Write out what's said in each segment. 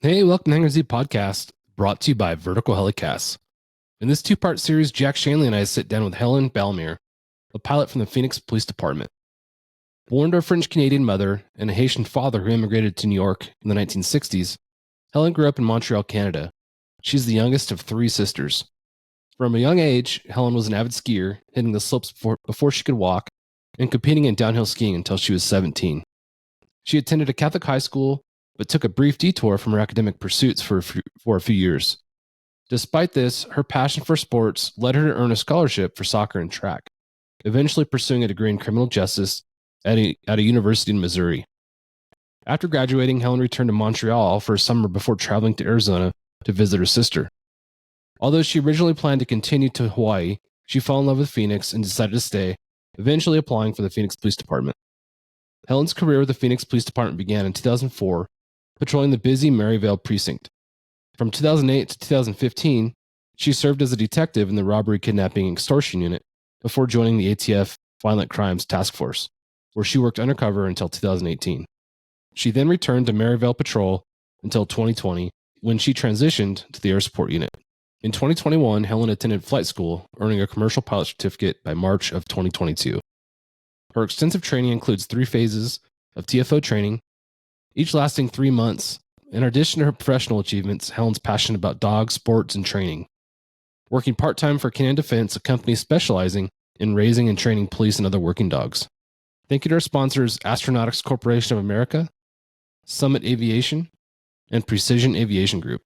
Hey, welcome to Hanger Z Podcast, brought to you by Vertical Helicasts. In this two-part series, Jack Schonely and I sit down with Helene Balmir, a pilot from the Phoenix Police Department. Born to a French-Canadian mother and a Haitian father who immigrated to New York in the 1960s, Helen grew up in Montreal, Canada. She's the youngest of three sisters. From a young age, Helen was an avid skier, hitting the slopes before she could walk, and competing in downhill skiing until she was 17. She attended a Catholic high school, but took a brief detour from her academic pursuits for a few years. Despite this, her passion for sports led her to earn a scholarship for soccer and track, eventually pursuing a degree in criminal justice at a university in Missouri. After graduating, Helen returned to Montreal for a summer before traveling to Arizona to visit her sister. Although she originally planned to continue to Hawaii, she fell in love with Phoenix and decided to stay, eventually applying for the Phoenix Police Department. Helen's career with the Phoenix Police Department began in 2004, patrolling the busy Maryvale precinct. From 2008 to 2015, she served as a detective in the robbery, kidnapping, and extortion unit before joining the ATF Violent Crimes Task Force, where she worked undercover until 2018. She then returned to Maryvale Patrol until 2020, when she transitioned to the Air Support Unit. In 2021, Helen attended flight school, earning a commercial pilot certificate by March of 2022. Her extensive training includes 3 phases of TFO training, each lasting 3 months. In addition to her professional achievements, Helen's passionate about dogs, sports, and training. Working part-time for Canadian Defense, a company specializing in raising and training police and other working dogs. Thank you to our sponsors, Astronautics Corporation of America, Summit Aviation, and Precision Aviation Group.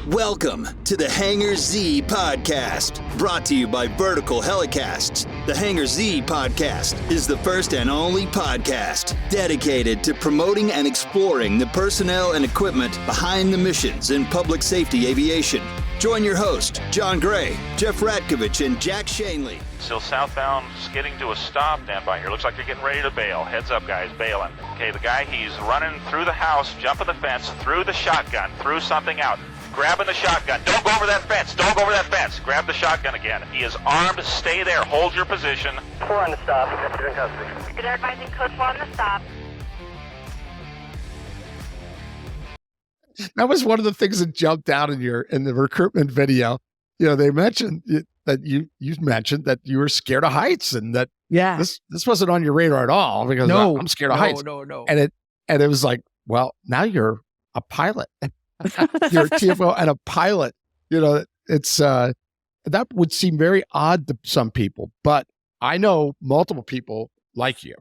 Welcome to the Hanger Z Podcast, brought to you by Vertical Helicasts. The Hanger Z Podcast is the first and only podcast dedicated to promoting and exploring the personnel and equipment behind the missions in public safety aviation. Join your host, John Gray, Jeff Ratkovich, and Jack Schonely. Still southbound, skidding to a stop. Stand by here. Looks like you're getting ready to bail. Heads up, guys, bailing. Okay, the guy, he's running through the house, jumping the fence, through the shotgun, through something out. Grabbing the shotgun. Don't go over that fence. Don't go over that fence. Grab the shotgun again. He is armed. Stay there. Hold your position. 4 on the stop. You're in custody. Good advising code 4 on the stop. That was one of the things that jumped out in the recruitment video. You know, they mentioned that you mentioned that you were scared of heights, and that this wasn't on your radar at all, because I'm scared of heights. No. And it was like, well, now you're a pilot. You're a TFO and a pilot. You know, it's that would seem very odd to some people, but I know multiple people like you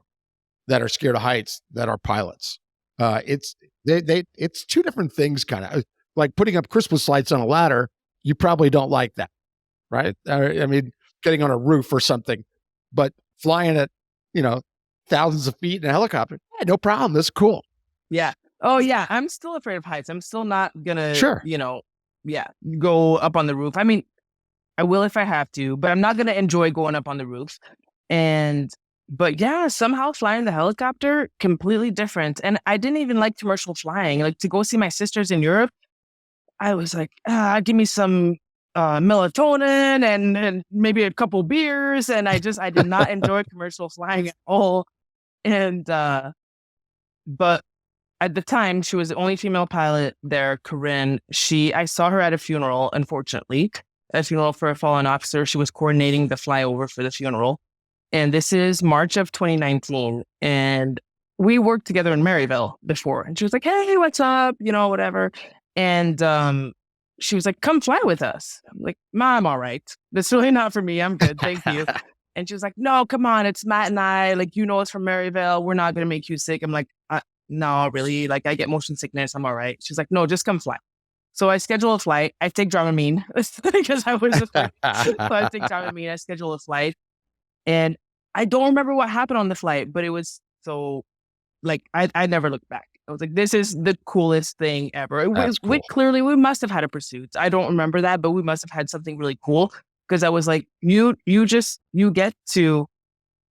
that are scared of heights that are pilots. It's 2 different things, kind of like putting up Christmas lights on a ladder. You probably don't like that, right? I mean, getting on a roof or something, but flying at, thousands of feet in a helicopter, no problem. That's cool. Yeah. Oh, yeah. I'm still afraid of heights. I'm still not going to, go up on the roof. I mean, I will if I have to, but I'm not going to enjoy going up on the roof. But yeah, somehow flying the helicopter, completely different. And I didn't even like commercial flying. Like, to go see my sisters in Europe, I was like, give me some melatonin and maybe a couple beers. And I did not enjoy commercial flying at all. And, but at the time, she was the only female pilot there, Corinne. I saw her at a funeral, unfortunately, a funeral for a fallen officer. She was coordinating the flyover for the funeral. And this is March of 2019. And we worked together in Maryvale before. And she was like, hey, what's up? Whatever. And she was like, come fly with us. I'm like, Ma, I'm all right. That's really not for me. I'm good. Thank you. And she was like, no, come on. It's Matt and I. Like, us from Maryvale. We're not going to make you sick. I'm like, no, really? Like, I get motion sickness. I'm all right. She's like, no, just come fly. So I schedule a flight. I take Dramamine because I was afraid. So I take Dramamine. I schedule a flight. And I don't remember what happened on the flight, but it was so, like, I never looked back. I was like, this is the coolest thing ever. We must have had a pursuit. I don't remember that, but we must have had something really cool, because I was like, you get to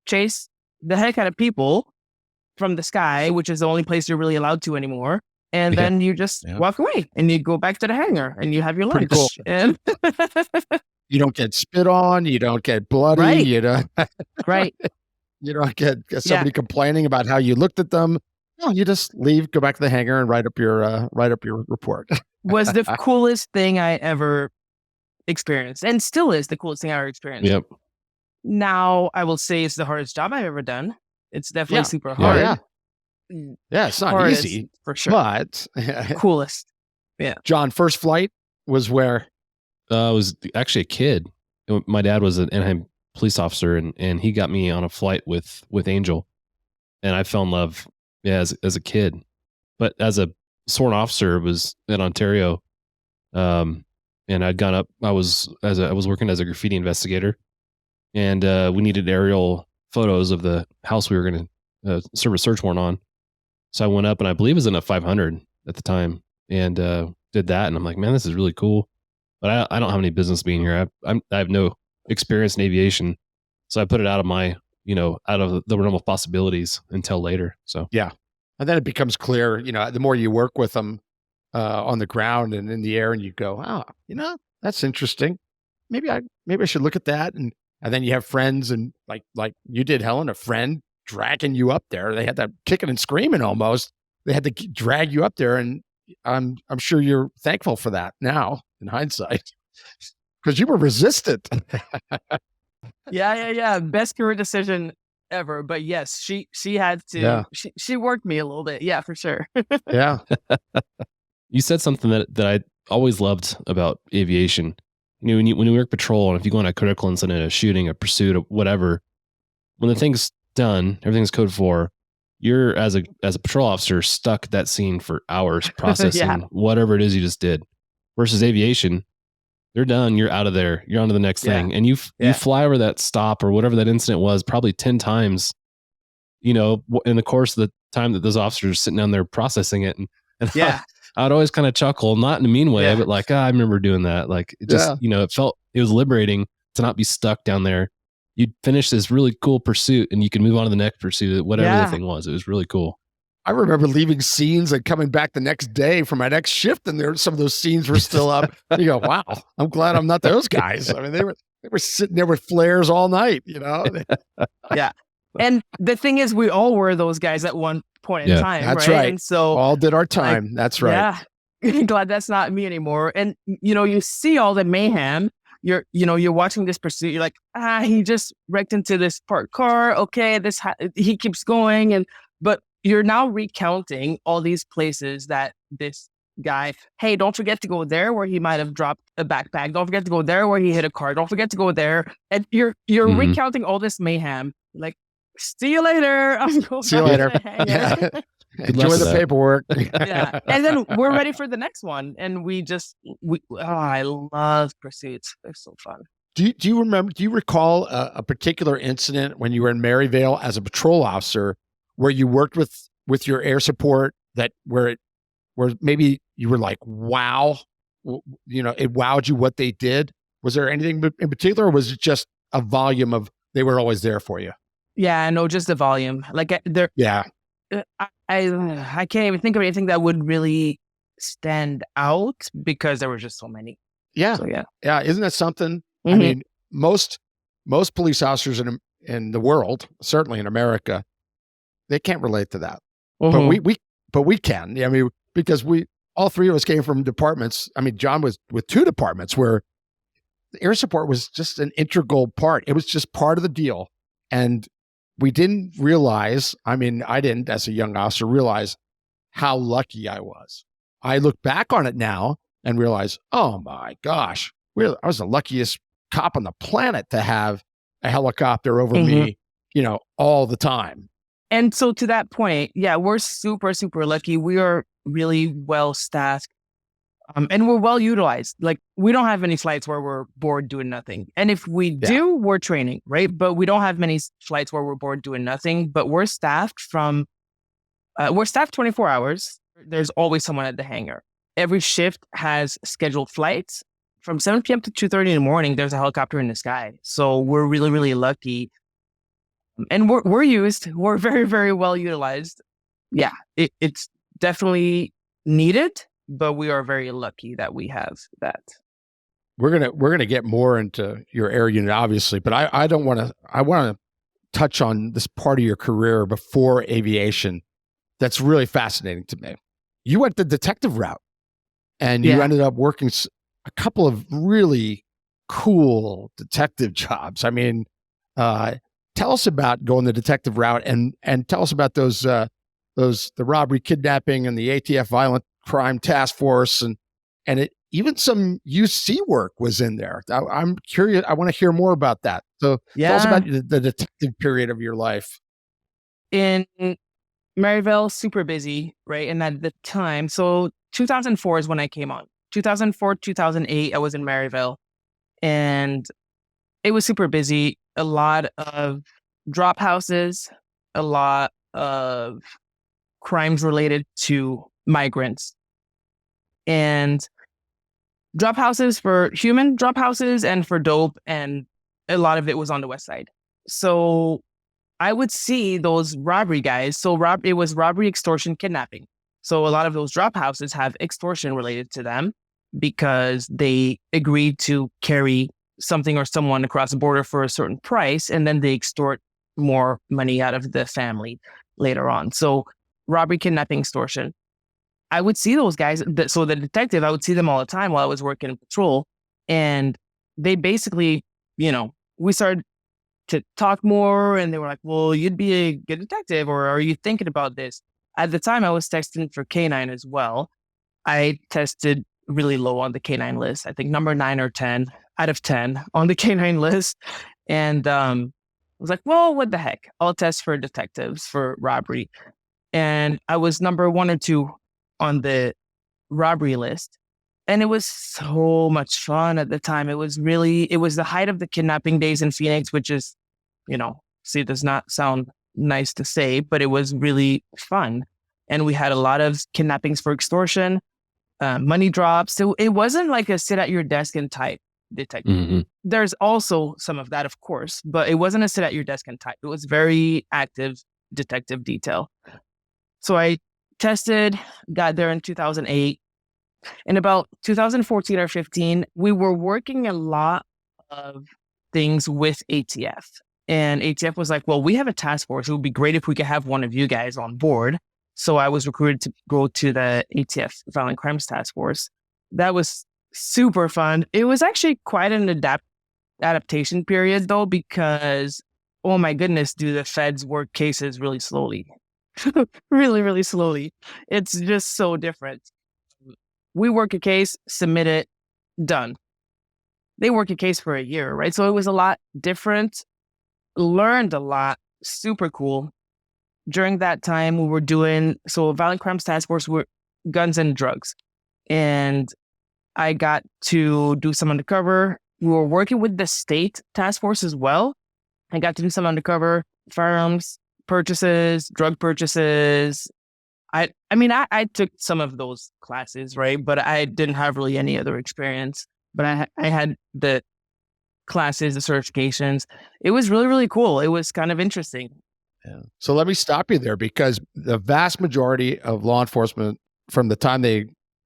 chase the heck out of people from the sky, which is the only place you're really allowed to anymore. And then you just walk away and you go back to the hangar and you have your lunch. Cool. And you don't get spit on. You don't get bloody. Right. Right. You don't get somebody complaining about how you looked at them. Oh, you just leave, go back to the hangar, and write up your report. Was the coolest thing I ever experienced, and still is the coolest thing I ever experienced. Yep. Now I will say it's the hardest job I've ever done. It's definitely super hard. Yeah, it's not Hardest, easy for sure. But coolest. Yeah. John, first flight was where? I was actually a kid. My dad was an Anaheim police officer, and he got me on a flight with Angel, and I fell in love. Yeah, as a kid, but as a sworn officer, was in Ontario, and I'd gone up. I was working as a graffiti investigator, and we needed aerial photos of the house we were going to serve a search warrant on. So I went up, and I believe it was in a 500 at the time, and did that. And I'm like, man, this is really cool. But I don't have any business being here. I have no experience in aviation, so I put it out of my, out of the realm of possibilities until later. So yeah, and then it becomes clear. The more you work with them on the ground and in the air, and you go, oh, that's interesting. Maybe I should look at that. And then you have friends, and like you did, Helen, a friend dragging you up there. They had that kicking and screaming almost. They had to drag you up there, and I'm sure you're thankful for that now in hindsight, because you were resistant. Yeah. Best career decision ever. But yes, she had to. Yeah. She worked me a little bit. Yeah, for sure. Yeah. You said something that I always loved about aviation. When you work patrol, and if you go on a critical incident, a shooting, a pursuit, or whatever, when the thing's done, everything's code 4. You're as a patrol officer stuck at that scene for hours processing whatever it is you just did. Versus aviation, they're done. You're out of there. You're on to the next thing, and you fly over that stop or whatever that incident was probably 10 times. In the course of the time that those officers are sitting down there processing it, and I'd always kind of chuckle, not in a mean way, but like, I remember doing that. Like, it just, it was liberating to not be stuck down there. You'd finish this really cool pursuit, and you can move on to the next pursuit, whatever the thing was. It was really cool. I remember leaving scenes and coming back the next day for my next shift, and some of those scenes were still up. You go, wow, I'm glad I'm not those guys. I mean, they were sitting there with flares all night, Yeah. And the thing is, we all were those guys at one point in time. That's right. And so all did our time. That's right. Yeah. Glad that's not me anymore. And you see all the mayhem. You're watching this pursuit. You're like, he just wrecked into this parked car. Okay, he keeps going, but you're now recounting all these places that this guy. Hey, don't forget to go there where he might have dropped a backpack. Don't forget to go there where he hit a car. Don't forget to go there. And you're recounting all this mayhem. Like, see you later. See you later. Yeah. Enjoy the paperwork. Yeah. And then we're ready for the next one. And I love pursuits. They're so fun. Do you recall a particular incident when you were in Maryvale as a patrol officer where you worked with your air support where maybe you were like, wow, it wowed you what they did? Was there anything in particular, or was it just a volume of they were always there for you? Yeah, no, just the volume. Like I can't even think of anything that would really stand out because there were just so many. Yeah. So, yeah. Yeah. Isn't that something? Mm-hmm. I mean, most police officers in the world, certainly in America, they can't relate to that. Mm-hmm. But we can. I mean, because all three of us came from departments. I mean, John was with 2 departments where the air support was just an integral part. It was just part of the deal. And we didn't realize, I mean, I didn't as a young officer realize how lucky I was. I look back on it now and realize, oh my gosh, I was the luckiest cop on the planet to have a helicopter over me, all the time. And so to that point, we're super, super lucky. We are really well staffed. And we're well utilized. Like, we don't have any flights where we're bored doing nothing. And if we do, we're training, right? But we don't have many flights where we're bored doing nothing. But we're staffed we're staffed 24 hours. There's always someone at the hangar. Every shift has scheduled flights. From 7 p.m. to 2:30 in the morning, there's a helicopter in the sky. So we're really, really lucky. And we're used. We're very, very well utilized. Yeah, it's definitely needed. But we are very lucky that we have that. We're gonna get more into your air unit, obviously, but I want to touch on this part of your career before aviation that's really fascinating to me. You went the detective route, and you ended up working a couple of really cool detective jobs. I mean, tell us about going the detective route, and tell us about the robbery, kidnapping, and the ATF violent crime task force, and even some UC work was in there. I'm curious. I want to hear more about that. So tell us about the detective period of your life. In Maryville, super busy, right? And at the time, so 2004 is when I came on. 2004, 2008, I was in Maryville, and it was super busy. A lot of drop houses, a lot of crimes related to migrants, and drop houses for human drop houses and for dope, and a lot of it was on the west side. So I would see those robbery guys. So it was robbery, extortion, kidnapping. So a lot of those drop houses have extortion related to them because they agreed to carry something or someone across the border for a certain price, and then they extort more money out of the family later on. So robbery, kidnapping, extortion. I would see those guys. So the detective, I would see them all the time while I was working in patrol. And they basically, we started to talk more, and they were like, well, you'd be a good detective, or are you thinking about this? At the time, I was testing for K9 as well. I tested really low on the K9 list. I think number 9 or 10 out of 10 on the K9 list. And I was like, well, what the heck? I'll test for detectives for robbery. And I was number 1 or 2 on the robbery list. And it was so much fun at the time. It was the height of the kidnapping days in Phoenix, which is, it does not sound nice to say, but it was really fun. And we had a lot of kidnappings for extortion, money drops. So it wasn't like a sit at your desk and type detective. Mm-hmm. There's also some of that, of course, but it wasn't a sit at your desk and type. It was very active detective detail. So I tested, got there in 2008. In about 2014 or 15, we were working a lot of things with ATF. And ATF was like, well, we have a task force. It would be great if we could have one of you guys on board. So I was recruited to go to the ATF Violent Crimes Task Force. That was super fun. It was actually quite an adaptation period, though, because, oh my goodness, do the feds work cases really slowly. Really, really slowly. It's just so different. We work a case, submit it, done. They work a case for a year, right? So it was a lot different, learned a lot, super cool. During that time, we were doing, Violent Crimes Task Force were guns and drugs. And I got to do some undercover. We were working with the state task force as well. I got to do some undercover firearms purchases, drug purchases. I took some of those classes, right? But I didn't have really any other experience. But I had the classes, the certifications. It was really, really cool. It was kind of interesting. Yeah. So let me stop you there, because the vast majority of law enforcement, from the time they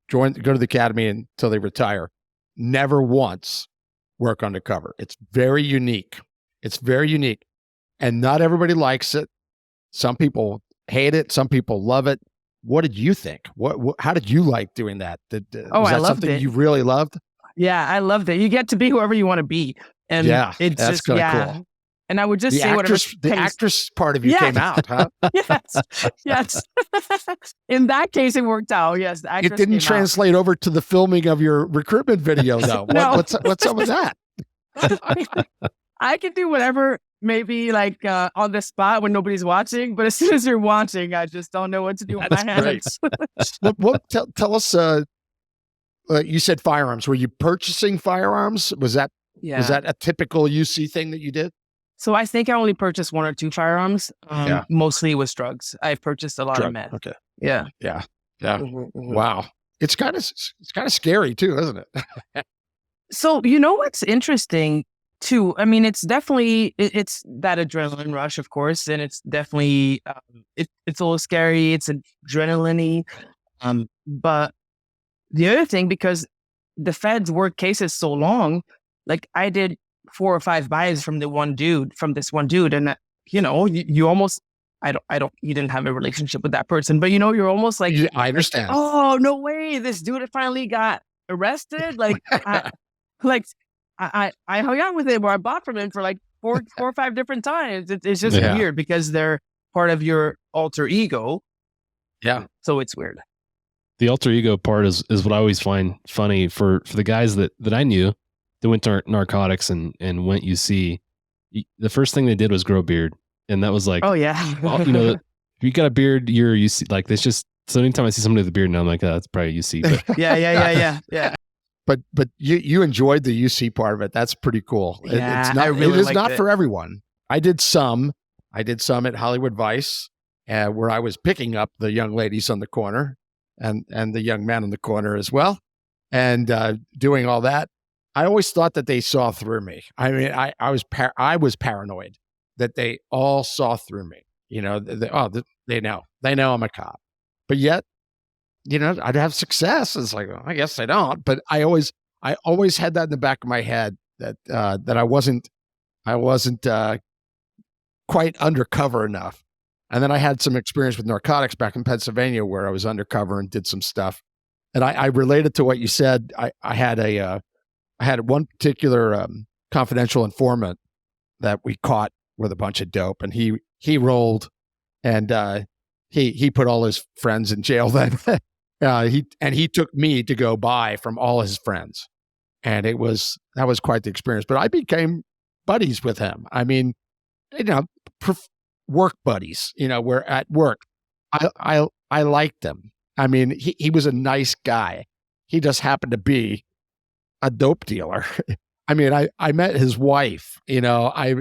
go to the academy until they retire, never once work undercover. It's very unique. And not everybody likes it. Some people hate it. Some people love it. What did you think? How did you like doing that? Was that I loved something it. You really loved? Yeah, I loved it. You get to be whoever you want to be. And it's that's kind of cool. And I would just say whatever. The actress part of you came out, huh? Yes. In that case, it worked out. Yes, the actress it didn't translate over to the filming of your recruitment video, though. No. What's up with that? I can do whatever, maybe like on the spot when nobody's watching, but as soon as you're watching, I just don't know what to do with my hands. Tell us. You said firearms. Were you purchasing firearms? Was that a typical UC thing that you did? So I think I only purchased 1 or 2 firearms. Mostly it was drugs. I've purchased a lot of meth. Okay. Yeah. Mm-hmm. Wow. It's kind of scary too, isn't it? So what's interesting too? I mean, it's definitely it's that adrenaline rush, of course, and it's definitely it's a little scary. It's adrenaline-y. But the other thing, because the feds work cases so long, like I did 4 or 5 buys from this one dude, and you almost you didn't have a relationship with that person, but you're almost like, I understand. Oh, no way. This dude finally got arrested. Like, I hung out with him, or I bought from him for like four or five different times. It's just weird because they're part of your alter ego. Yeah. So it's weird. The alter ego part is what I always find funny for the guys that I knew that went to narcotics and went UC. The first thing they did was grow a beard. And that was like, oh yeah. Well, if you got a beard, you're UC. Like, it's just, so anytime I see somebody with a beard now, I'm like, oh, that's probably UC. But Yeah. But you enjoyed the UC part of it. That's pretty cool. Yeah, it is not for everyone. I did some at Hollywood Vice, where I was picking up the young ladies on the corner and the young men on the corner as well, and doing all that. I always thought that they saw through me. I mean, I was paranoid that they all saw through me. They know I'm a cop, but yet, I'd have success. It's like, well, I guess I don't, but I always had that in the back of my head that I wasn't quite undercover enough. And then I had some experience with narcotics back in Pennsylvania where I was undercover and did some stuff. And I related to what you said. I had one particular confidential informant that we caught with a bunch of dope, and he rolled, and he put all his friends in jail then. He took me to go buy from all his friends, and that was quite the experience. But I became buddies with him. I mean, work buddies. We're at work. I liked him. I mean, he was a nice guy. He just happened to be a dope dealer. I mean, I met his wife. I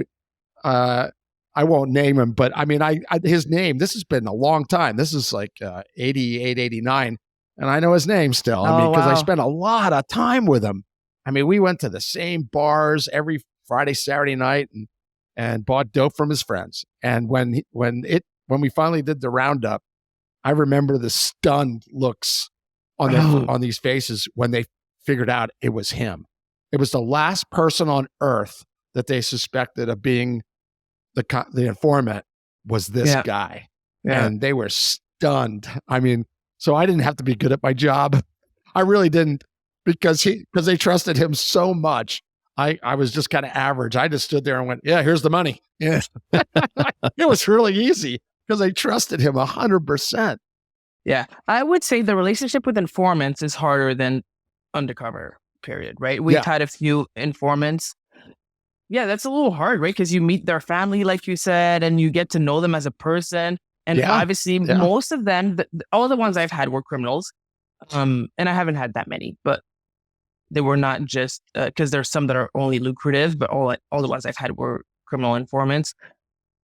won't name him, but I mean, his name. This has been a long time. This is like 88, 89. And I know his name still. I mean, because I spent a lot of time with him. I mean, we went to the same bars every Friday, Saturday night and bought dope from his friends. And when we finally did the roundup, I remember the stunned looks on these faces when they figured out it was him. It was the last person on earth that they suspected of being the informant was this guy. Yeah. And they were stunned. I mean, so I didn't have to be good at my job. I really didn't, because they trusted him so much. I was just kind of average. I just stood there and went, yeah, here's the money. Yeah. It was really easy because they trusted him 100%. Yeah. I would say the relationship with informants is harder than undercover, period, right? We've had a few informants. Yeah, that's a little hard, right? Because you meet their family, like you said, and you get to know them as a person. And obviously, most of them, all the ones I've had were criminals. And I haven't had that many, but they were not just, because there's some that are only lucrative, but all the ones I've had were criminal informants.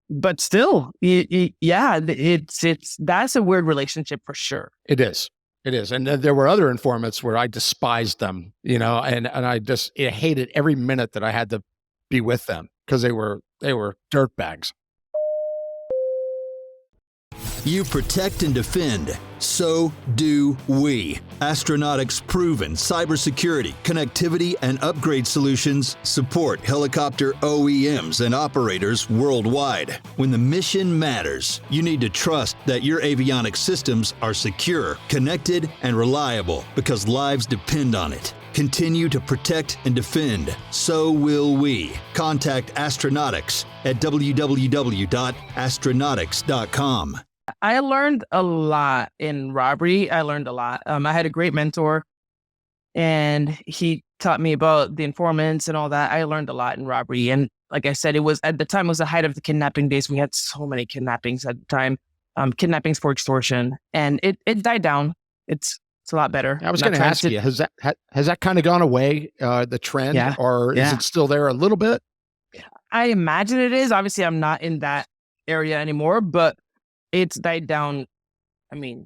But still, that's a weird relationship for sure. It is. And there were other informants where I despised them, and I just hated every minute that I had to be with them because they were dirtbags. You protect and defend. So do we. Astronautics' proven cybersecurity, connectivity, and upgrade solutions support helicopter OEMs and operators worldwide. When the mission matters, you need to trust that your avionics systems are secure, connected, and reliable because lives depend on it. Continue to protect and defend. So will we. Contact Astronautics at www.astronautics.com. I learned a lot in robbery. I learned a lot. I had a great mentor, and he taught me about the informants and all that. I learned a lot in robbery. And like I said, it was at the time, it was the height of the kidnapping days. We had so many kidnappings at the time, kidnappings for extortion, and it died down. It's a lot better. I was going to ask you, has that kind of gone away, the trend, or is it still there a little bit? I imagine it is. Obviously, I'm not in that area anymore, but it's died down, 90%.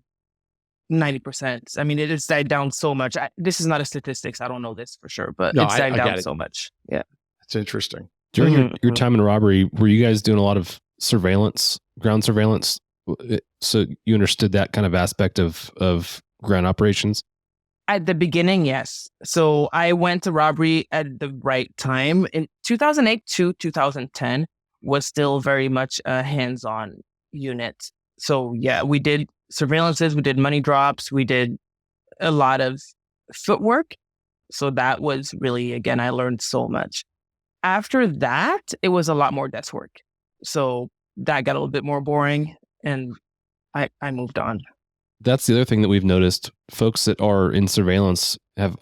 I mean, it has died down so much. This is not a statistics. I don't know this for sure, but it's died down so much. Yeah. That's interesting. During your time in robbery, were you guys doing a lot of surveillance, ground surveillance? So you understood that kind of aspect of ground operations? At the beginning, yes. So I went to robbery at the right time. In 2008 to 2010 was still very much hands-on unit. So yeah, we did surveillances, we did money drops, we did a lot of footwork. So that was really, again, I learned so much. After that, it was a lot more desk work. So that got a little bit more boring, and I moved on. That's the other thing that we've noticed. Folks that are in surveillance have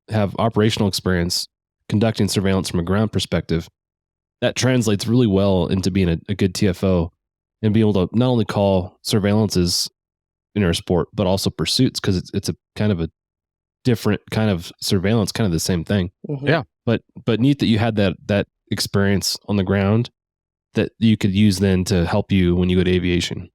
operational experience conducting surveillance from a ground perspective. That translates really well into being a good TFO and being able to not only call surveillances in our sport, but also pursuits, because it's a kind of a different kind of surveillance, kind of the same thing. Mm-hmm. Yeah. But neat that you had that experience on the ground that you could use then to help you when you go to aviation.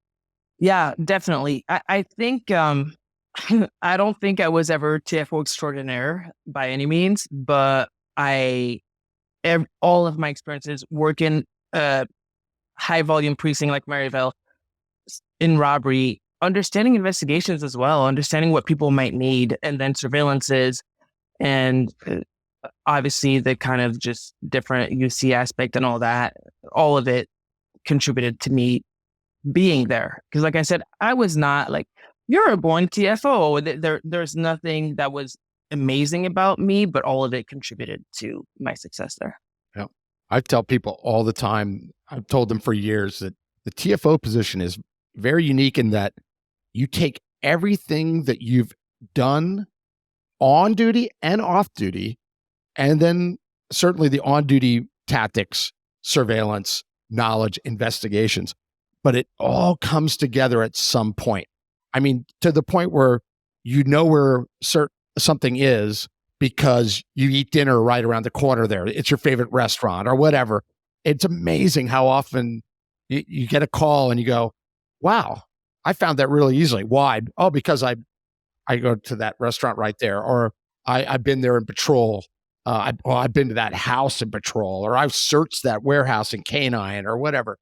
Yeah, definitely. I think I don't think I was ever TFO extraordinaire by any means, but all of my experiences working high volume precinct like Maryville in robbery, understanding investigations as well, understanding what people might need, and then surveillances, and obviously the kind of just different UC aspect and all of it contributed to me being there. Because like I said, I was not like, you're a born TFO. There's nothing that was amazing about me, but all of it contributed to my success there. Yeah. I tell people all the time, I've told them for years, that the TFO position is very unique in that you take everything that you've done on duty and off duty, and then certainly the on duty tactics, surveillance, knowledge, investigations, but it all comes together at some point. I mean, to the point where you know where something is because you eat dinner right around the corner there. It's your favorite restaurant or whatever. It's amazing how often you get a call and you go, wow, I found that really easily. Why? Oh, because I go to that restaurant right there, or I've been there in patrol. I've been to that house in patrol, or I've searched that warehouse in Canine or whatever.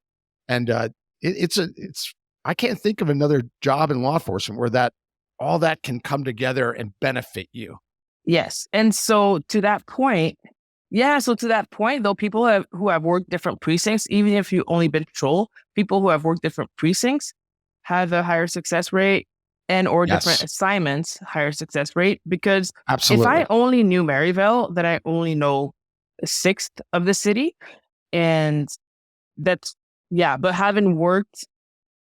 And I can't think of another job in law enforcement where all that can come together and benefit you. Yes. And so to that point, though, people who have worked different precincts, even if you only been patrol, people who have worked different precincts have a higher success rate or different assignments, higher success rate. Because Absolutely. If I only knew Maryville, then I only know a sixth of the city. And but having worked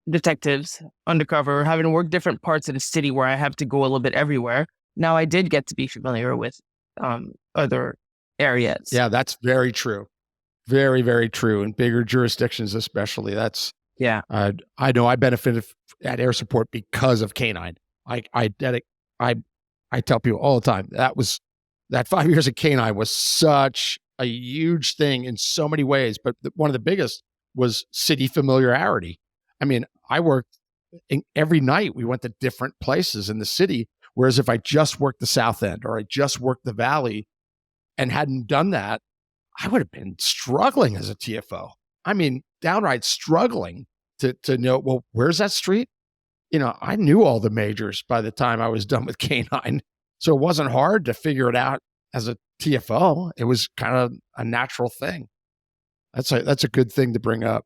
detectives undercover, having worked different parts of the city where I have to go a little bit everywhere, now I did get to be familiar with other areas. Yeah, that's very true. Very, very true. In bigger jurisdictions, especially. That's I know I benefited at air support because of Canine. I tell people all the time that 5 years of Canine was such a huge thing in so many ways, but one of the biggest was city familiarity. I mean, I worked every night. We went to different places in the city. Whereas if I just worked the South End or I just worked the Valley and hadn't done that, I would have been struggling as a TFO. I mean, downright struggling to know, well, where's that street? You know, I knew all the majors by the time I was done with Canine. So it wasn't hard to figure it out as a TFO. It was kind of a natural thing. That's a good thing to bring up.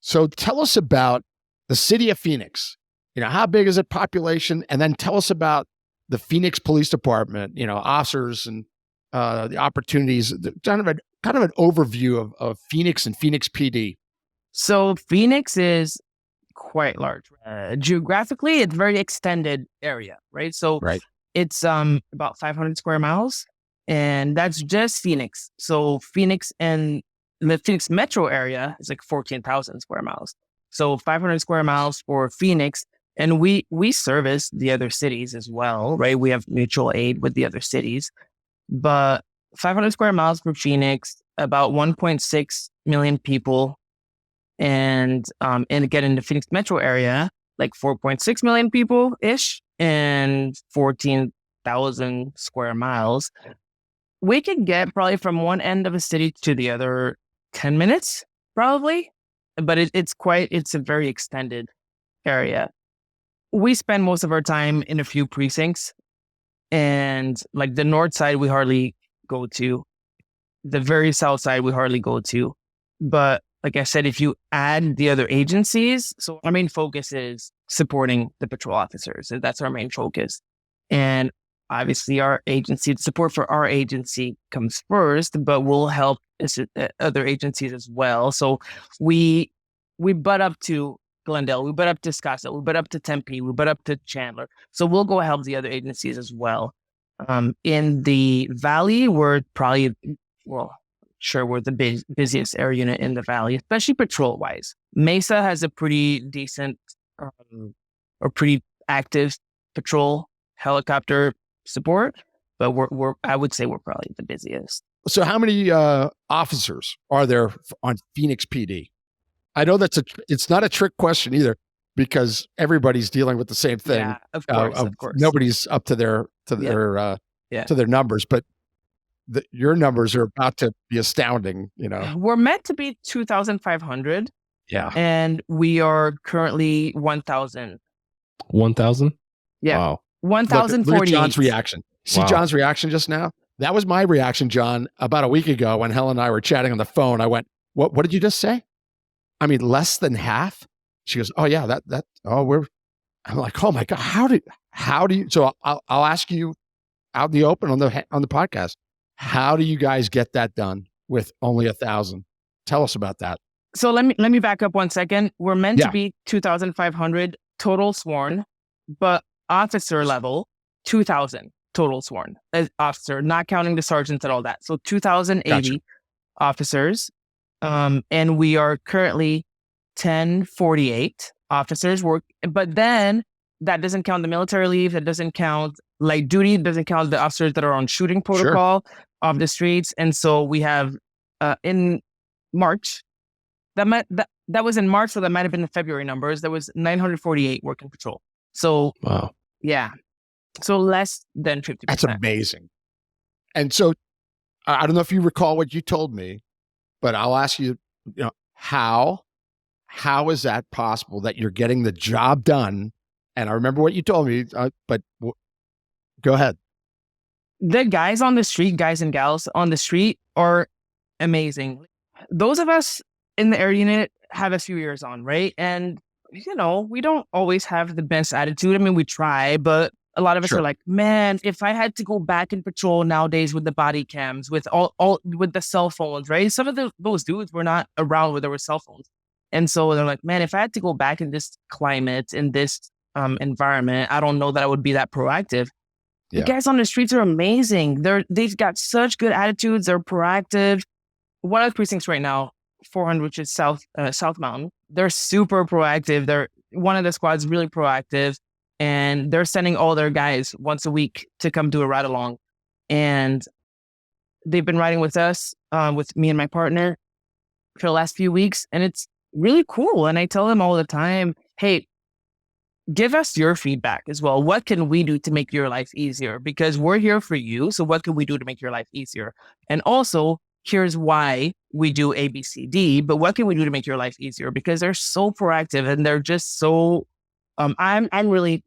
So tell us about the city of Phoenix. You know, how big is it population? And then tell us about the Phoenix Police Department, you know, officers and the opportunities, kind of an overview of Phoenix and Phoenix PD. So Phoenix is quite large. Geographically, it's a very extended area, right? So it's about 500 square miles, and that's just Phoenix. So Phoenix and the Phoenix metro area is like 14,000 square miles. So 500 square miles for Phoenix. And we service the other cities as well, right? We have mutual aid with the other cities. But 500 square miles for Phoenix, about 1.6 million people. And again, in the Phoenix metro area, like 4.6 million people-ish and 14,000 square miles. We could get probably from one end of a city to the other 10 minutes, probably. But it's a very extended area. We spend most of our time in a few precincts, and like the north side, we hardly go to. The very south side, we hardly go to. But like I said, if you add the other agencies, so our main focus is supporting the patrol officers. So that's our main focus. And obviously our agency, the support for our agency comes first, but we'll help other agencies as well. So we butt up to Glendale, we butt up to Scottsdale, we butt up to Tempe, we butt up to Chandler. So we'll go help the other agencies as well. In the Valley, we're probably, sure, we're the busiest air unit in the Valley, especially patrol wise. Mesa has a pretty decent or pretty active patrol helicopter support, but I would say we're probably the busiest. So how many officers are there on Phoenix PD? I know it's not a trick question either, because everybody's dealing with the same thing. Yeah, of course. Nobody's up to their numbers, but your numbers are about to be astounding. We're meant to be 2,500. Yeah, and we are currently 1,000. 1,000? Yeah, wow. 1,048. Look at John's reaction. See Wow. John's reaction just now? That was my reaction, John, about a week ago when Helen and I were chatting on the phone. I went, "What did you just say? I mean, less than half?" She goes, "Oh yeah, I'm like, "Oh my God, how do you?" So I'll ask you out in the open on the podcast. How do you guys get that done with only 1,000? Tell us about that. So let me back up 1 second. We're meant to be 2,500 total sworn, but officer level 2,000 total sworn as officer, not counting the sergeants and all that. So 2,080 officers, and we are currently 1,048 officers. But then that doesn't count the military leave. That doesn't count light duty. Doesn't count the officers that are on shooting protocol off the streets. And so we have in March. That was in March, so that might have been the February numbers. There was 948 working patrol. So, wow. Yeah. So less than 50%. That's amazing. And so, I don't know if you recall what you told me, but I'll ask you, how is that possible that you're getting the job done? And I remember what you told me, but go ahead. The guys on the street, guys and gals on the street are amazing. Those of us in the air unit have a few years on, right? And, we don't always have the best attitude. I mean, we try, but a lot of us are like, man, if I had to go back and patrol nowadays with the body cams, with all with the cell phones, right? Some of those dudes were not around when there were cell phones. And so they're like, man, if I had to go back in this climate, in this environment, I don't know that I would be that proactive. Yeah. The guys on the streets are amazing. They've got such good attitudes. They're proactive. One of the precincts right now, 400, which is South Mountain, they're super proactive. One of the squads really proactive, and they're sending all their guys once a week to come do a ride along. And they've been riding with us, with me and my partner, for the last few weeks, and it's really cool. And I tell them all the time, hey, give us your feedback as well. What can we do to make your life easier? Because we're here for you. So what can we do to make your life easier? And also, here's why we do A, B, C, D, but what can we do to make your life easier? Because they're so proactive and they're just so, I'm really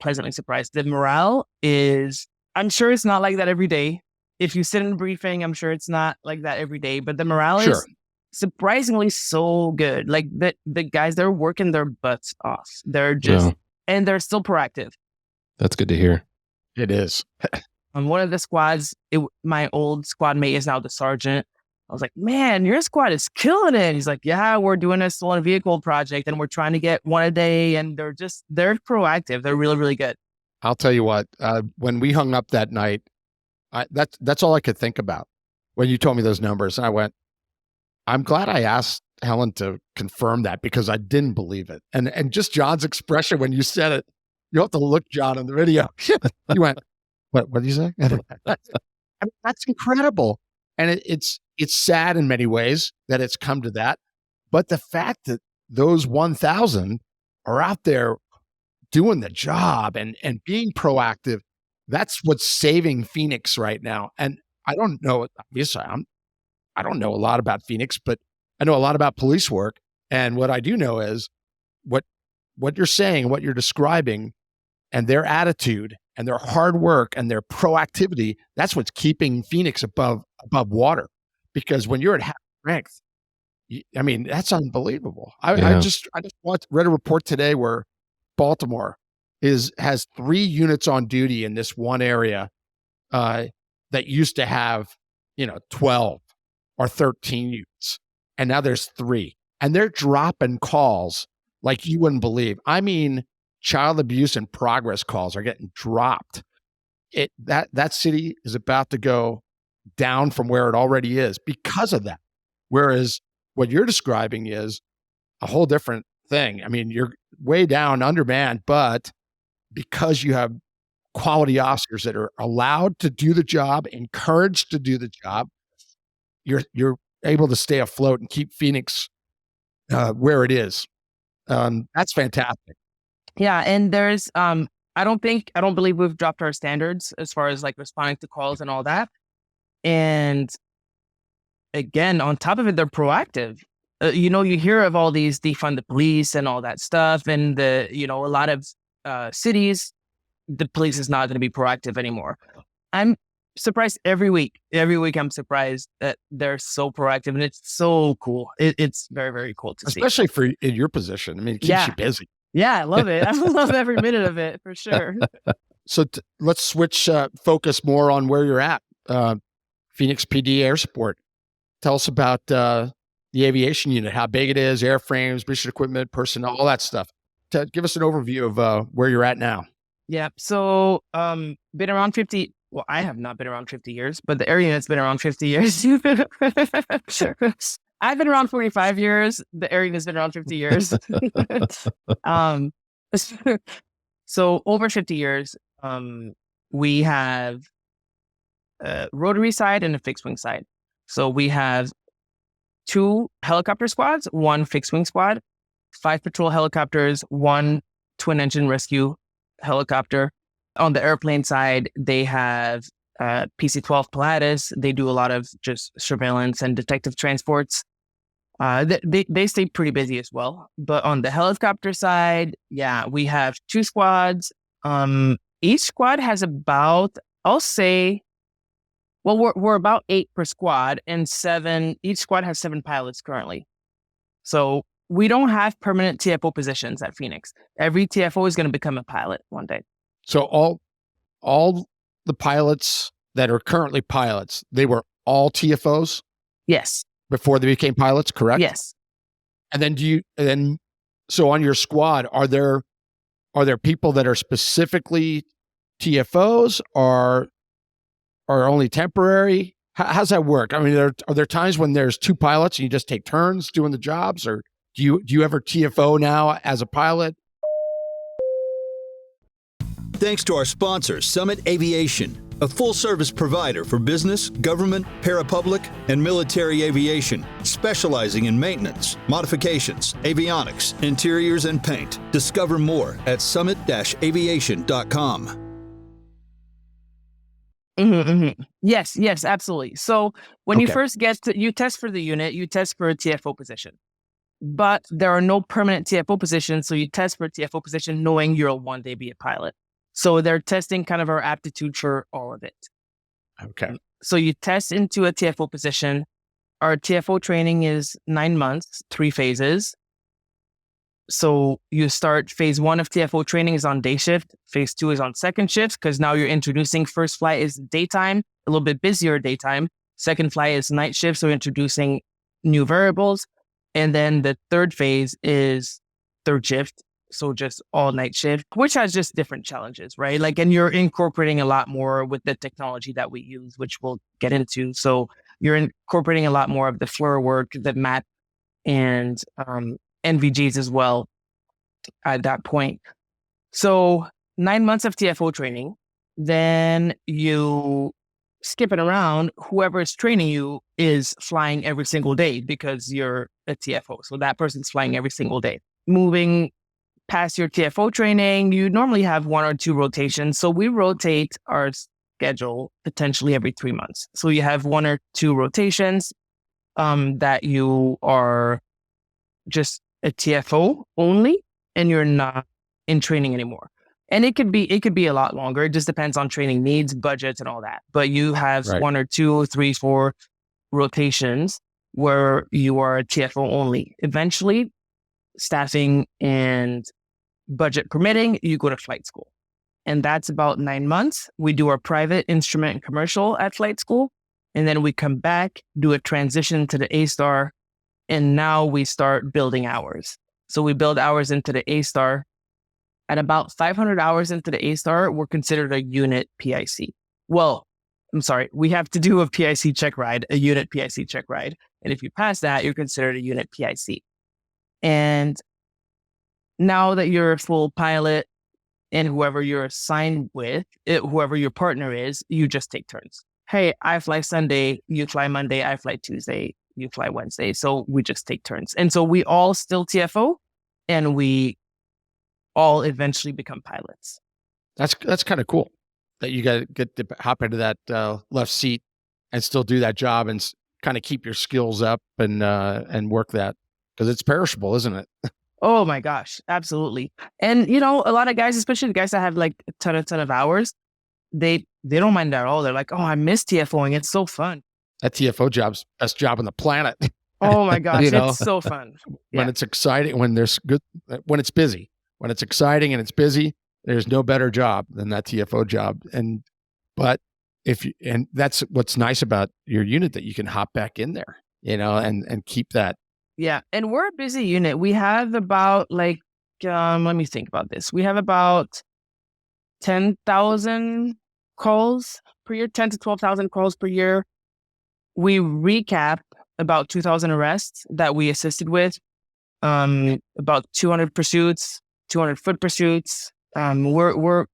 pleasantly surprised. The morale is, I'm sure it's not like that every day. If you sit in a briefing, I'm sure it's not like that every day, but the morale is surprisingly so good. Like the guys, they're working their butts off. They're just, and they're still proactive. That's good to hear. It is. On one of the squads, my old squad mate is now the sergeant. I was like, man, your squad is killing it. He's like, yeah, we're doing a stolen vehicle project and we're trying to get one a day. And they're proactive. They're really, really good. I'll tell you what, when we hung up that night, that's all I could think about when you told me those numbers. And I went, I'm glad I asked Helen to confirm that, because I didn't believe it. And just John's expression when you said it, you have to look John in the video. You went, what did you say? That's incredible. And it's sad in many ways that it's come to that. But the fact that those 1,000 are out there doing the job and being proactive, that's what's saving Phoenix right now. And I don't know, obviously, I don't know a lot about Phoenix, but I know a lot about police work. And what I do know is what you're saying, what you're describing, and their attitude and their hard work and their proactivity, that's what's keeping Phoenix above water. Because when you're at half strength, I mean, that's unbelievable. I just read a report today where Baltimore has 3 units on duty in this one area that used to have, 12 or 13 units. And now there's 3. And they're dropping calls like you wouldn't believe. I mean, child abuse in progress calls are getting dropped. That city is about to go down from where it already is because of that. Whereas what you're describing is a whole different thing. I mean, you're way down undermanned, but because you have quality officers that are allowed to do the job, encouraged to do the job, you're able to stay afloat and keep Phoenix where it is. That's fantastic. Yeah, and there's I don't believe we've dropped our standards as far as like responding to calls and all that. And again, on top of it, they're proactive. You hear of all these defund the police and all that stuff, and a lot of cities, the police is not going to be proactive anymore. I'm surprised every week. Every week, I'm surprised that they're so proactive, and it's so cool. It's very, very cool to see. Especially for in your position. I mean, it keeps you busy. Yeah, I love it. I love every minute of it, for sure. So let's switch focus more on where you're at. Phoenix PD Air Support. Tell us about the aviation unit, how big it is, airframes, mission equipment, personnel, all that stuff. Give us an overview of where you're at now. Yeah. So been around 50. Well, I have not been around 50 years, but the air unit's been around 50 years. Sure. I've been around 45 years. The air unit's been around 50 years. So over 50 years, we have a rotary side and a fixed wing side. So we have 2 helicopter squads, 1 fixed wing squad, 5 patrol helicopters, 1 twin engine rescue helicopter. On the airplane side, they have PC-12 Pilatus. They do a lot of just surveillance and detective transports. They stay pretty busy as well. But on the helicopter side, yeah, we have 2 squads. Each squad has about, I'll say, well, we're about 8 per squad, and 7. Each squad has 7 pilots currently. So we don't have permanent TFO positions at Phoenix. Every TFO is going to become a pilot one day. So all the pilots that are currently pilots, they were all TFOs? Yes. Before they became pilots, correct? Yes. And then so on your squad, are there people that are specifically TFOs or are only temporary? How's that work? I mean, are there times when there's 2 pilots and you just take turns doing the jobs, or do you ever TFO now as a pilot? Thanks to our sponsor, Summit Aviation, a full-service provider for business, government, parapublic, and military aviation, specializing in maintenance, modifications, avionics, interiors, and paint. Discover more at summit-aviation.com. Yes, absolutely. So when you first you test for the unit, you test for a TFO position. But there are no permanent TFO positions, so you test for a TFO position knowing you'll one day be a pilot. So they're testing kind of our aptitude for all of it. Okay. So you test into a TFO position. Our TFO training is 9 months, 3 phases. So you start phase 1 of TFO training is on day shift. Phase 2 is on second shift, because now you're introducing, first flight is daytime, a little bit busier daytime. Second flight is night shift, so introducing new variables. And then the third phase is third shift. So just all night shift, which has just different challenges, right? Like, and you're incorporating a lot more with the technology that we use, which we'll get into. So you're incorporating a lot more of the FLIR work, the MAP, and NVGs as well at that point. So 9 months of TFO training, then you skip it around. Whoever is training you is flying every single day because you're a TFO. So that person's flying every single day. Moving past your TFO training, you normally have 1 or 2 rotations. So we rotate our schedule potentially every 3 months. So you have 1 or 2 rotations that you are just a TFO only, and you're not in training anymore. And it could be a lot longer. It just depends on training needs, budgets, and all that. But you have 1 or 2, 3, 4 rotations where you are a TFO only. Eventually, staffing and budget permitting, you go to flight school. And that's about 9 months. We do our private, instrument, and commercial at flight school. And then we come back, do a transition to the A-Star, and now we start building hours. So we build hours into the A-Star. At about 500 hours into the A-Star, we're considered a unit PIC. Well, I'm sorry, we have to do a PIC check ride, a unit PIC check ride. And if you pass that, you're considered a unit PIC. And now that you're a full pilot and whoever you're assigned with, whoever your partner is, you just take turns. Hey, I fly Sunday, you fly Monday, I fly Tuesday, you fly Wednesday. So we just take turns. And so we all still TFO and we all eventually become pilots. That's kind of cool that you get to hop into that left seat and still do that job and kind of keep your skills up and work that, because it's perishable, isn't it? Oh my gosh, absolutely. And a lot of guys, especially the guys that have like a ton of hours, they don't mind at all. They're like, oh, I miss TFOing. It's so fun. That TFO job's best job on the planet. Oh my gosh, it's so fun. When it's exciting, when it's busy, when it's exciting and it's busy, there's no better job than that TFO job. And that's what's nice about your unit, that you can hop back in there, and keep that. Yeah. And we're a busy unit. We have about let me think about this. We have about 10,000 calls per year, 10 to 12,000 calls per year. We recap about 2,000 arrests that we assisted with, about 200 pursuits, 200 foot pursuits. We're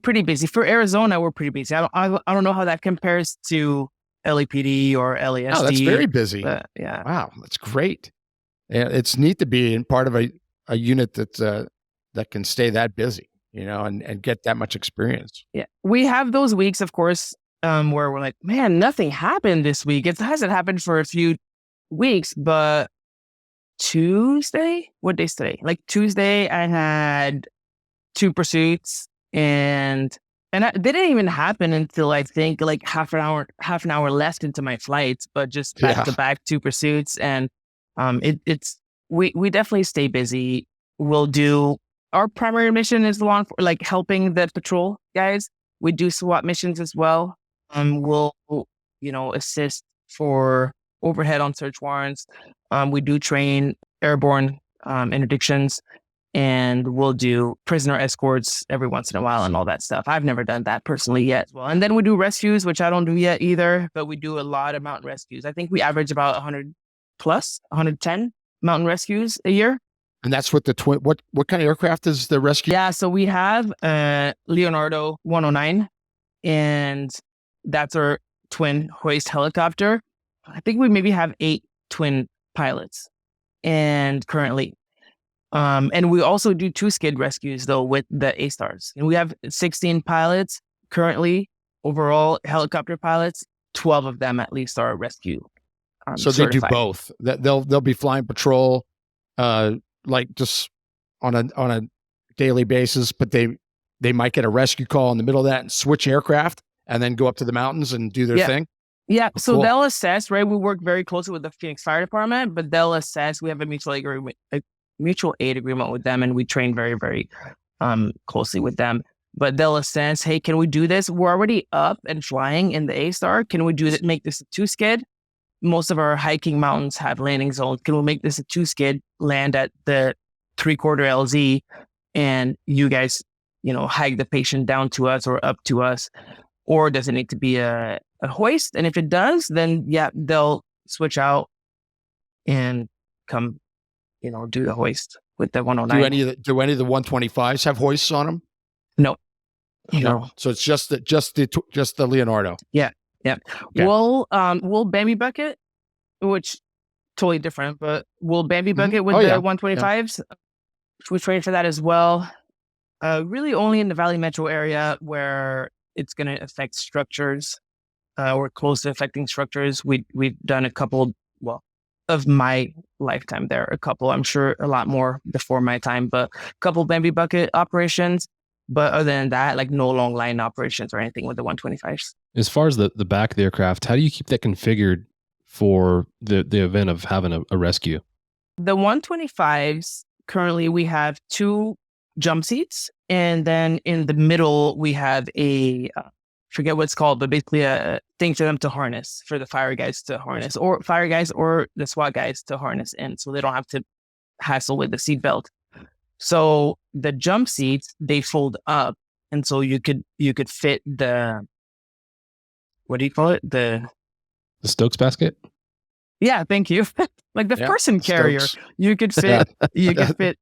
pretty busy. For Arizona, we're pretty busy. I don't know how that compares to LAPD or LASD. Oh, that's very busy. Yeah. Wow, that's great. Yeah, it's neat to be in part of a unit that can stay that busy, and get that much experience. Yeah, we have those weeks, of course, where we're like, man, nothing happened this week. It hasn't happened for a few weeks, but Tuesday, what day's today? Like Tuesday, I had 2 pursuits, and they didn't even happen until I think like half an hour left into my flights, but just back to back 2 pursuits. And we definitely stay busy. We'll do, our primary mission is helping the patrol guys. We do SWAT missions as well. We'll, assist for overhead on search warrants. We do train airborne interdictions. And we'll do prisoner escorts every once in a while and all that stuff. I've never done that personally yet. Well, and then we do rescues, which I don't do yet either, but we do a lot of mountain rescues. I think we average about 110 mountain rescues a year. And that's what what kind of aircraft is the rescue? Yeah, so we have Leonardo 109, and that's our twin hoist helicopter. I think we maybe have 8 twin pilots, and currently. And we also do 2 skid rescues though with the A-Stars. And we have 16 pilots currently, overall helicopter pilots. 12 of them at least are rescue. So they do both. They'll be flying patrol, just on a daily basis, but they might get a rescue call in the middle of that and switch aircraft and then go up to the mountains and do their thing. Yeah. Oh, so cool. They'll assess, right? We work very closely with the Phoenix Fire Department, but they'll assess. We have a mutual aid agreement with them, and we train very, very closely with them. But they'll assess, hey, can we do this? We're already up and flying in the A-Star. Can we do that? Make this a 2 skid? Most of our hiking mountains have landing zones. Can we make this a 2 skid, land at the 3/4 LZ, and you guys, hike the patient down to us or up to us? Or does it need to be a hoist? And if it does, then they'll switch out and come do the hoist with the 109. Do any of the 125s have hoists on them? No. So it's just the Leonardo. Yeah. Okay. We'll Bambi bucket, which totally different, but we'll Bambi bucket with the 125s. Yeah. We train for that as well. Really only in the Valley Metro area where it's going to affect structures. We're close to affecting structures. We've done a couple, of my lifetime there, a couple, I'm sure a lot more before my time, but a couple Bambi bucket operations. But other than that, like no long line operations or anything with the 125s. As far as the back of the aircraft, how do you keep that configured for the event of having a rescue? The 125s, currently we have 2 jump seats. And then in the middle, we have a, forget what it's called, but basically a thing for them to harness, for the fire guys to harness, or fire guys or the SWAT guys to harness in, so they don't have to hassle with the seatbelt. So the jump seats, they fold up. And so you could fit the, what do you call it? The Stokes basket? Yeah, thank you. Like the person carrier, Stokes. you could fit, A that.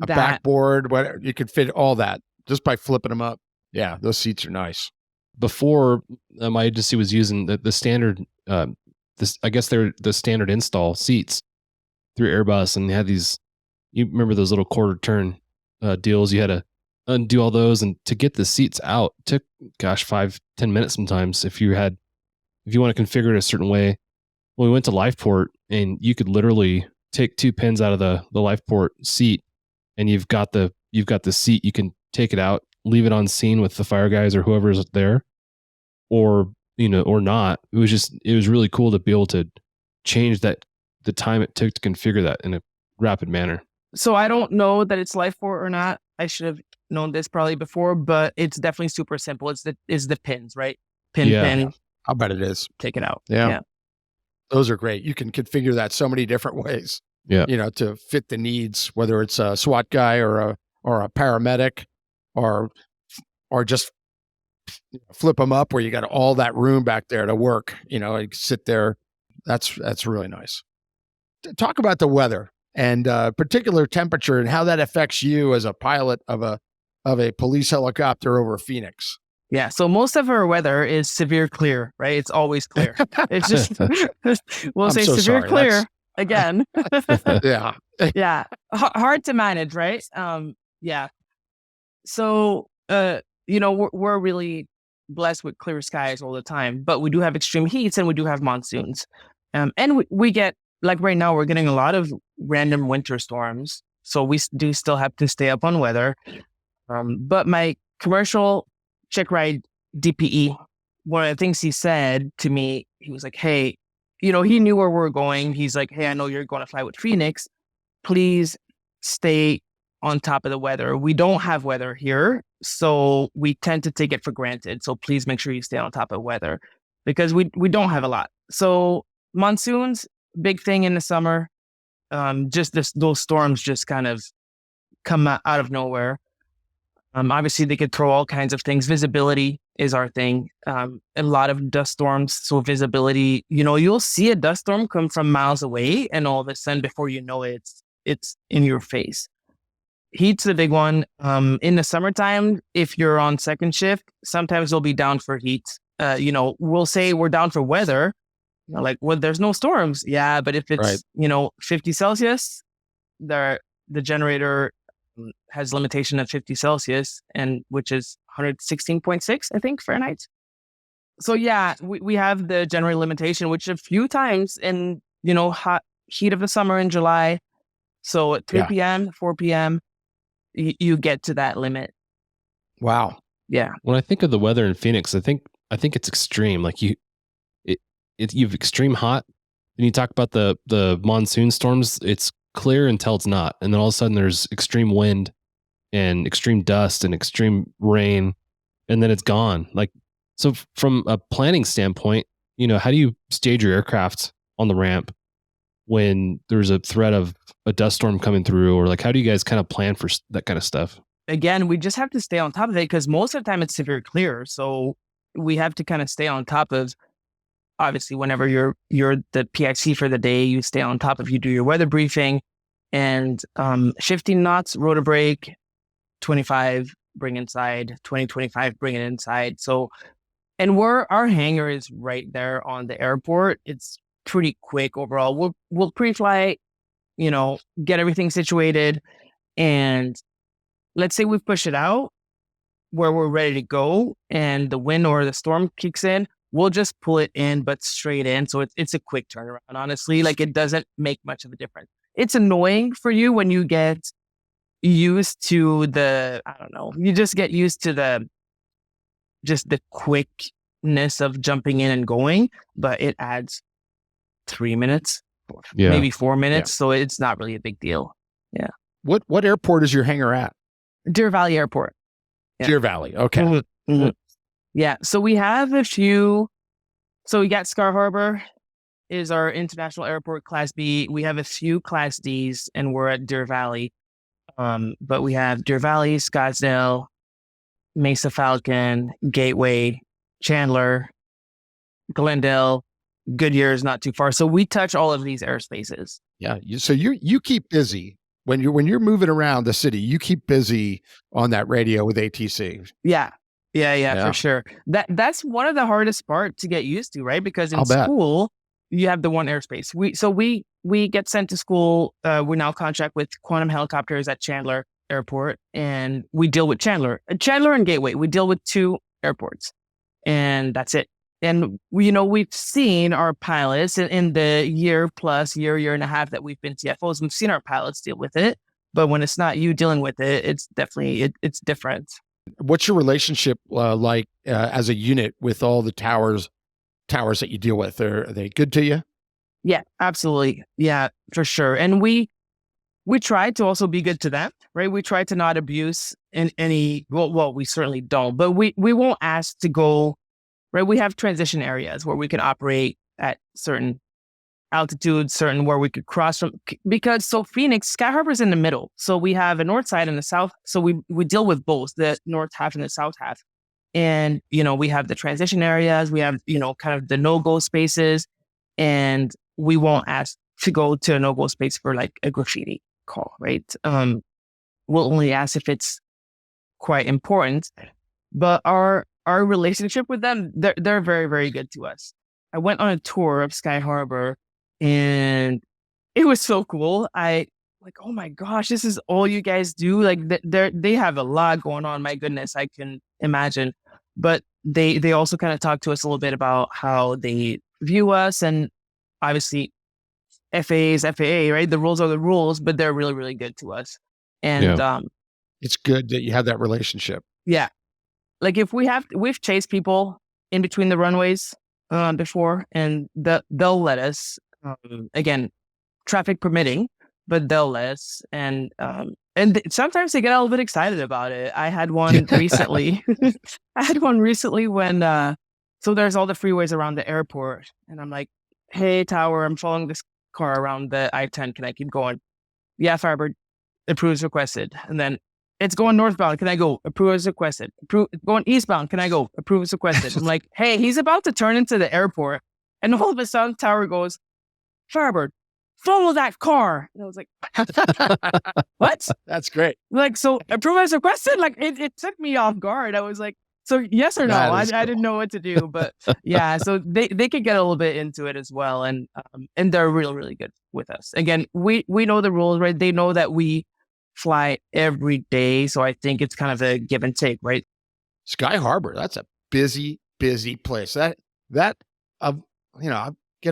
backboard, whatever. You could fit all that just by flipping them up. Yeah, those seats are nice. Before, my agency was using the standard, I guess they're the standard install seats through Airbus, and they had these, you remember those little quarter turn deals? You had to undo all those, and to get the seats out took, 5-10 minutes sometimes if you want to configure it a certain way. Well, we went to LifePort, and you could literally take 2 pins out of the LifePort seat, and you've got the seat. You can take it out, leave it on scene with the fire guys or whoever's there, or not. It was really cool to be able to change the time it took to configure that in a rapid manner. So I don't know that it's LifePort or not. I should have known this probably before, but it's definitely super simple. It's the pins, right? Pin. I'll bet it is. Take it out. Yeah. Those are great. You can configure that so many different ways. Yeah. To fit the needs, whether it's a SWAT guy or a paramedic, or just flip them up where you got all that room back there to work. Like sit there. That's really nice. Talk about the weather and particular temperature and how that affects you as a pilot of a police helicopter over Phoenix. Yeah. So most of our weather is severe clear, right? It's always clear. It's just, we'll say severe clear again. Yeah. Yeah. Hard to manage, right? Yeah. So, we're really blessed with clear skies all the time, but we do have extreme heats and we do have monsoons. And we get, like right now, we're getting a lot of random winter storms. So we do still have to stay up on weather. But my commercial check ride DPE, one of the things he said to me, he was like, hey, he knew where we're going. He's like, hey, I know you're going to fly with Phoenix. Please stay on top of the weather. We don't have weather here, so we tend to take it for granted. So please make sure you stay on top of weather, because we don't have a lot. So monsoons, big thing in the summer. Those storms just kind of come out of nowhere. Obviously, they could throw all kinds of things. Visibility is our thing. A lot of dust storms. So visibility, you'll see a dust storm come from miles away, and all of a sudden, before you know it, it's in your face. Heat's the big one. In the summertime, if you're on second shift, sometimes we'll be down for heat. We'll say we're down for weather. There's no storms. Yeah, but if it's, 50 Celsius, the generator has limitation of 50 Celsius, and which is 116.6, I think, Fahrenheit. So yeah, we have the generator limitation, which a few times in, hot heat of the summer in July. So at 3 p.m., 4 p.m., you get to that limit. Wow. Yeah. When I think of the weather in Phoenix, I think it's extreme. Like you've extreme hot. Then you talk about the monsoon storms. It's clear until it's not, and then all of a sudden there's extreme wind and extreme dust and extreme rain, and then it's gone. So from a planning standpoint, how do you stage your aircraft on the ramp when there's a threat of a dust storm coming through, or how do you guys kind of plan for that kind of stuff? Again, we just have to stay on top of it, because most of the time it's severe clear. So we have to kind of stay on top of, obviously, whenever you're the PIC for the day, you stay on top of, you do your weather briefing, and 15 knots, rotor brake, 25, bring inside, 20, 25, bring it inside. So, and our hangar is right there on the airport. It's pretty quick overall. We'll pre-fly, get everything situated, and let's say we push it out where we're ready to go, and the wind or the storm kicks in, we'll just pull it in, but straight in. So it's a quick turnaround, honestly. It doesn't make much of a difference. It's annoying for you when you get used to you just get used to the quickness of jumping in and going, but it adds 3 minutes, maybe 4 minutes. So it's not really a big deal. Yeah. What airport is your hangar at? Deer Valley Airport. Yeah. Deer Valley. Okay. Mm-hmm. Mm-hmm. Yeah. So we have a few. So we got Sky Harbor is our international airport, Class B. We have a few Class Ds, and we're at Deer Valley. But we have Deer Valley, Scottsdale, Mesa Falcon, Gateway, Chandler, Glendale, Goodyear is not too far. So we touch all of these airspaces. Yeah. So you keep busy when you're moving around the city. You keep busy on that radio with ATC. Yeah, for sure. That's one of the hardest part to get used to, right? Because in school you have the one airspace. We get sent to school. We now contract with Quantum Helicopters at Chandler Airport, and we deal with Chandler and Gateway. We deal with 2 airports, and that's it. And we've seen our pilots in the year and a half that we've been TFOs. We've seen our pilots deal with it, but when it's not you dealing with it, it's definitely it's different. What's your relationship like as a unit with all the towers that you deal with? Are they good to you? Yeah, absolutely. Yeah, for sure. And we try to also be good to them, right? We try to not abuse in any. Well, we certainly don't, but we won't ask to go. Right, we have transition areas where we can operate at certain altitudes, certain where we could cross from. Because Phoenix, Sky Harbor is in the middle, so we have a north side and the south. So we deal with both the north half and the south half, and we have the transition areas. We have kind of the no-go spaces, and we won't ask to go to a no-go space for like a graffiti call, right? We'll only ask if it's quite important, but our relationship with them, they're very, very good to us. I went on a tour of Sky Harbor and it was so cool. Oh my gosh, this is all you guys do. Like they have a lot going on. My goodness, I can imagine. But they also kind of talk to us a little bit about how they view us, and obviously FAA is FAA, right? The rules are the rules, but they're really, really good to us. And it's good that you have that relationship. Yeah. Like if we've chased people in between the runways before, and they'll let us, again, traffic permitting, but they'll let us. And sometimes they get a little bit excited about it. I had one recently. When, so there's all the freeways around the airport, and I'm like, hey, tower, I'm following this car around the I-10. Can I keep going? Yeah, Firebird, approves requested. And then, it's going northbound. Can I go? Approve as requested. Going eastbound. Can I go? Approve as requested. I'm like, hey, he's about to turn into the airport. And all of a sudden, tower goes, Firebird, follow that car. And I was like, what? That's great. Like, so approve as requested? Like, it took me off guard. I was like, so yes or no? I didn't know what to do. But yeah, so they could get a little bit into it as well. And they're really, really good with us. Again, we know the rules, right? They know that we fly every day, so I think it's kind of a give and take, right? Sky Harbor, that's a busy place. I get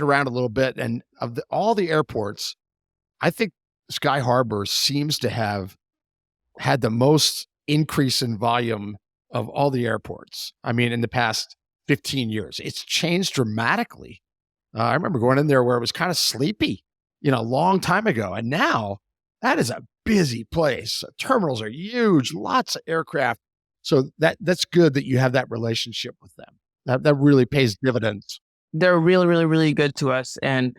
around a little bit, and of all the airports, I think Sky Harbor seems to have had the most increase in volume of all the airports. I mean, in the past 15 years, it's changed dramatically. I remember going in there where it was kind of sleepy, a long time ago, and now that is a busy place. Terminals are huge, lots of aircraft. So that's good that you have that relationship with them. That really pays dividends. They're really, really, really good to us. And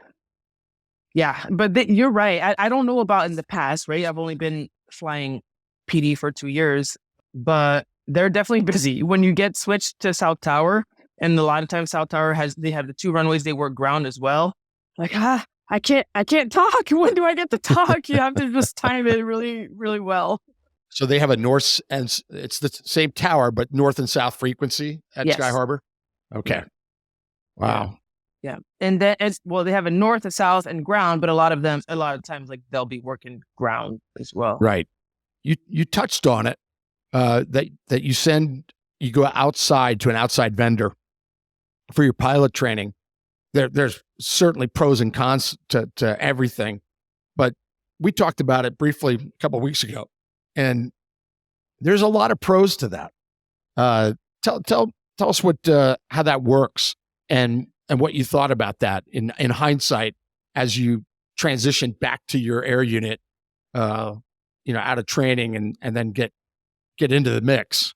yeah, but you're right. I don't know about in the past, right? I've only been flying PD for 2 years, but they're definitely busy. When you get switched to South Tower, and a lot of times South Tower they have the 2 runways, they work ground as well. Like, I can't talk. When do I get to talk? You have to just time it really, really well. So they have a north, and it's the same tower, but north and south frequency at Sky Harbor? Okay. Yeah. Wow. Yeah. And then they have a north, a south, and ground, but a lot of times, like they'll be working ground as well. Right. You touched on it, that you go outside to an outside vendor for your pilot training. There's certainly pros and cons to everything, but we talked about it briefly a couple of weeks ago, and there's a lot of pros to that. Tell us how that works, and and what you thought about that in hindsight as you transitioned back to your air unit, out of training and then get into the mix.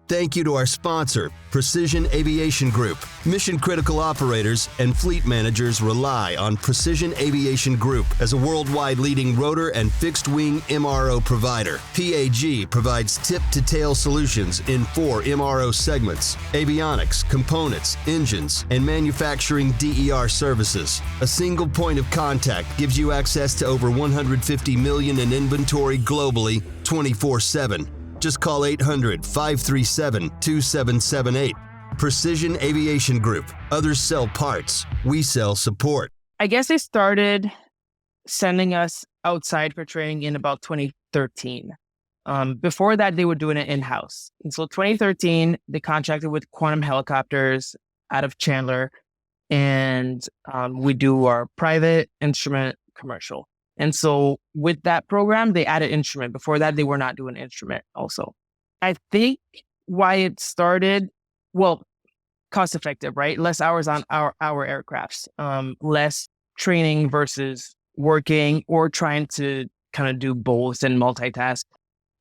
Thank you to our sponsor, Precision Aviation Group. Mission-critical operators and fleet managers rely on Precision Aviation Group as a worldwide leading rotor and fixed-wing MRO provider. PAG provides tip-to-tail solutions in 4 MRO segments: avionics, components, engines, and manufacturing DER services. A single point of contact gives you access to over 150 million in inventory globally, 24/7. Just call 800-537-2778. Precision Aviation Group. Others sell parts. We sell support. I guess they started sending us outside for training in about 2013. Before that, they were doing it in-house. And so 2013, they contracted with Quantum Helicopters out of Chandler. And we do our private, instrument, commercial. And so with that program, they added instrument. Before that, they were not doing instrument also. I think why it started, cost effective, right? Less hours on our aircrafts, less training versus working or trying to kind of do both and multitask.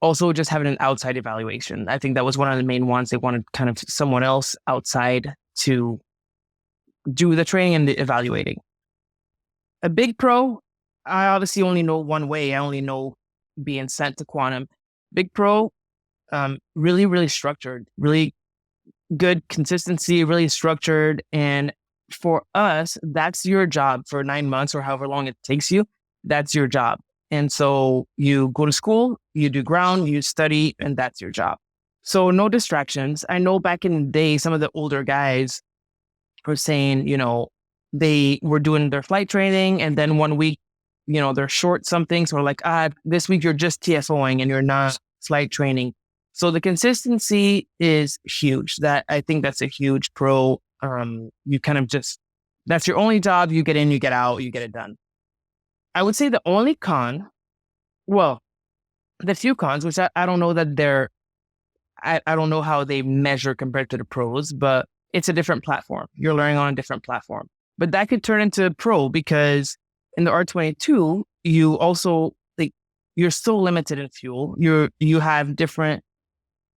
Also just having an outside evaluation. I think that was one of the main ones. They wanted kind of someone else outside to do the training and the evaluating. A big pro, I obviously only know one way. I only know being sent to Quantum. Big pro, really, really structured, really good consistency, really structured. And for us, that's your job for 9 months or however long it takes you. That's your job. And so you go to school, you do ground, you study, and that's your job. So no distractions. I know back in the day, some of the older guys were saying, they were doing their flight training and then 1 week, they're short something. So we're like, this week you're just TFOing and you're not flight training. So the consistency is huge. I think that's a huge pro. You kind of that's your only job. You get in, you get out, you get it done. I would say the only con, the few cons, which I don't know that I don't know how they measure compared to the pros, but it's a different platform. You're learning on a different platform. But that could turn into pro because in the R22, you also, you're still limited in fuel. You have different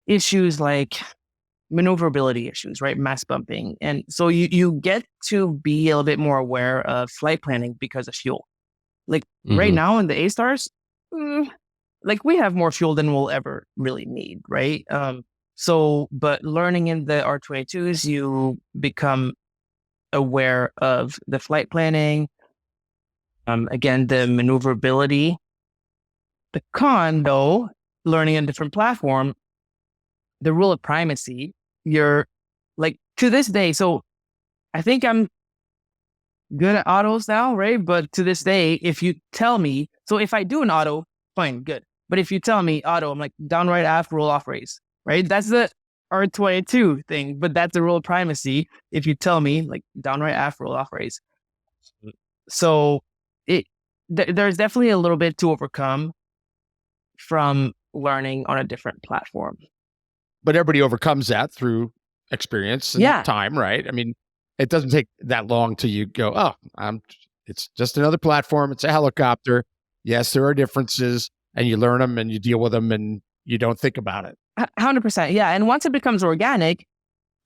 issues like maneuverability issues, right? Mass bumping. And so you get to be a little bit more aware of flight planning because of fuel. Right now in the A-Stars, we have more fuel than we'll ever really need, right? But learning in the R22s, you become aware of the flight planning, again, the maneuverability. The con, though, learning a different platform, the rule of primacy, you're to this day. So I think I'm good at autos now, right? But to this day, if you tell me, so if I do an auto, fine, good. But if you tell me auto, I'm like downright aft, roll off raise, right? That's the R22 thing, but that's the rule of primacy. If you tell me downright aft, roll off raise. So there's definitely a little bit to overcome from learning on a different platform. But everybody overcomes that through experience and time, right? I mean, it doesn't take that long till you go, it's just another platform. It's a helicopter. Yes, there are differences and you learn them and you deal with them and you don't think about it. 100%. Yeah. And once it becomes organic,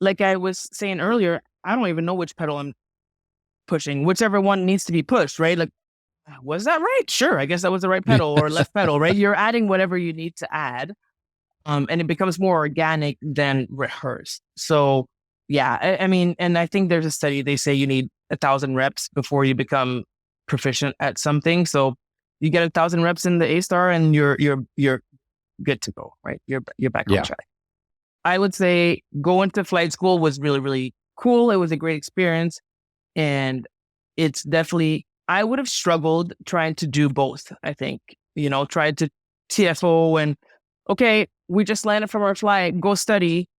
like I was saying earlier, I don't even know which pedal I'm pushing, whichever one needs to be pushed, right? Was that right? Sure. I guess that was the right pedal or left pedal, right? You're adding whatever you need to add. And it becomes more organic than rehearsed. So yeah, I mean, and I think there's a study, they say you need 1,000 reps before you become proficient at something. So you get 1,000 reps in the A-Star and you're good to go, right? You're back on track. I would say going to flight school was really, really cool. It was a great experience. And it's definitely, I would have struggled trying to do both, I think, tried to TFO and, okay, we just landed from our flight, go study.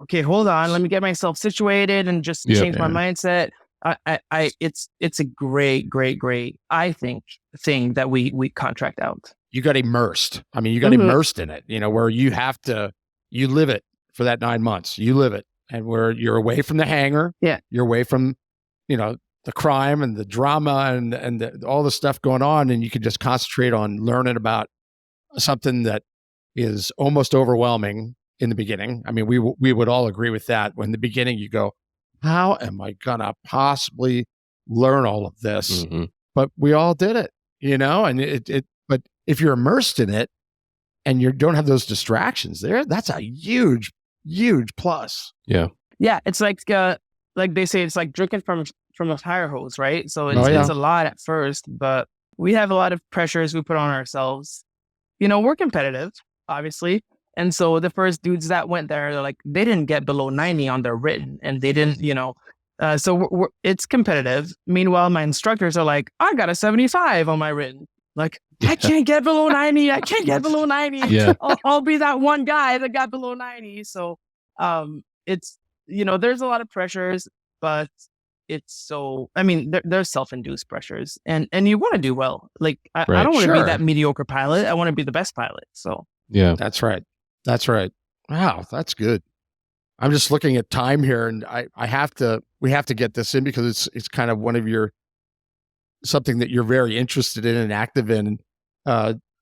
Okay, hold on, let me get myself situated and just change my mindset. It's a great, I think, thing that we contract out. You got immersed. I mean, you got immersed in it, where you live it for that 9 months. You live it. and where you're away from the hangar. Yeah. You're away from, the crime and the drama and all the stuff going on. And you can just concentrate on learning about something that is almost overwhelming in the beginning. I mean, we would all agree with that. When in the beginning you go, how am I going to possibly learn all of this? Mm-hmm. But we all did it, and but if you're immersed in it and you don't have those distractions there, that's a huge, huge plus. Yeah. Yeah. It's like they say, it's like drinking from a fire hose, right? So it's a lot at first, but we have a lot of pressures we put on ourselves. We're competitive, obviously. And so the first dudes that went there, they're like, they didn't get below 90 on their written, and they didn't, so it's competitive. Meanwhile, my instructors are like, I got a 75 on my written. Like, I can't get below 90. I can't get below 90. Yeah. I'll be that one guy that got below 90. So it's, there's a lot of pressures, but there's self-induced pressures, and you want to do well. Like, I don't want to be that mediocre pilot. I want to be the best pilot. So yeah, that's right. Wow, that's good. I'm just looking at time here, and we have to get this in because it's kind of one of something that you're very interested in and active in,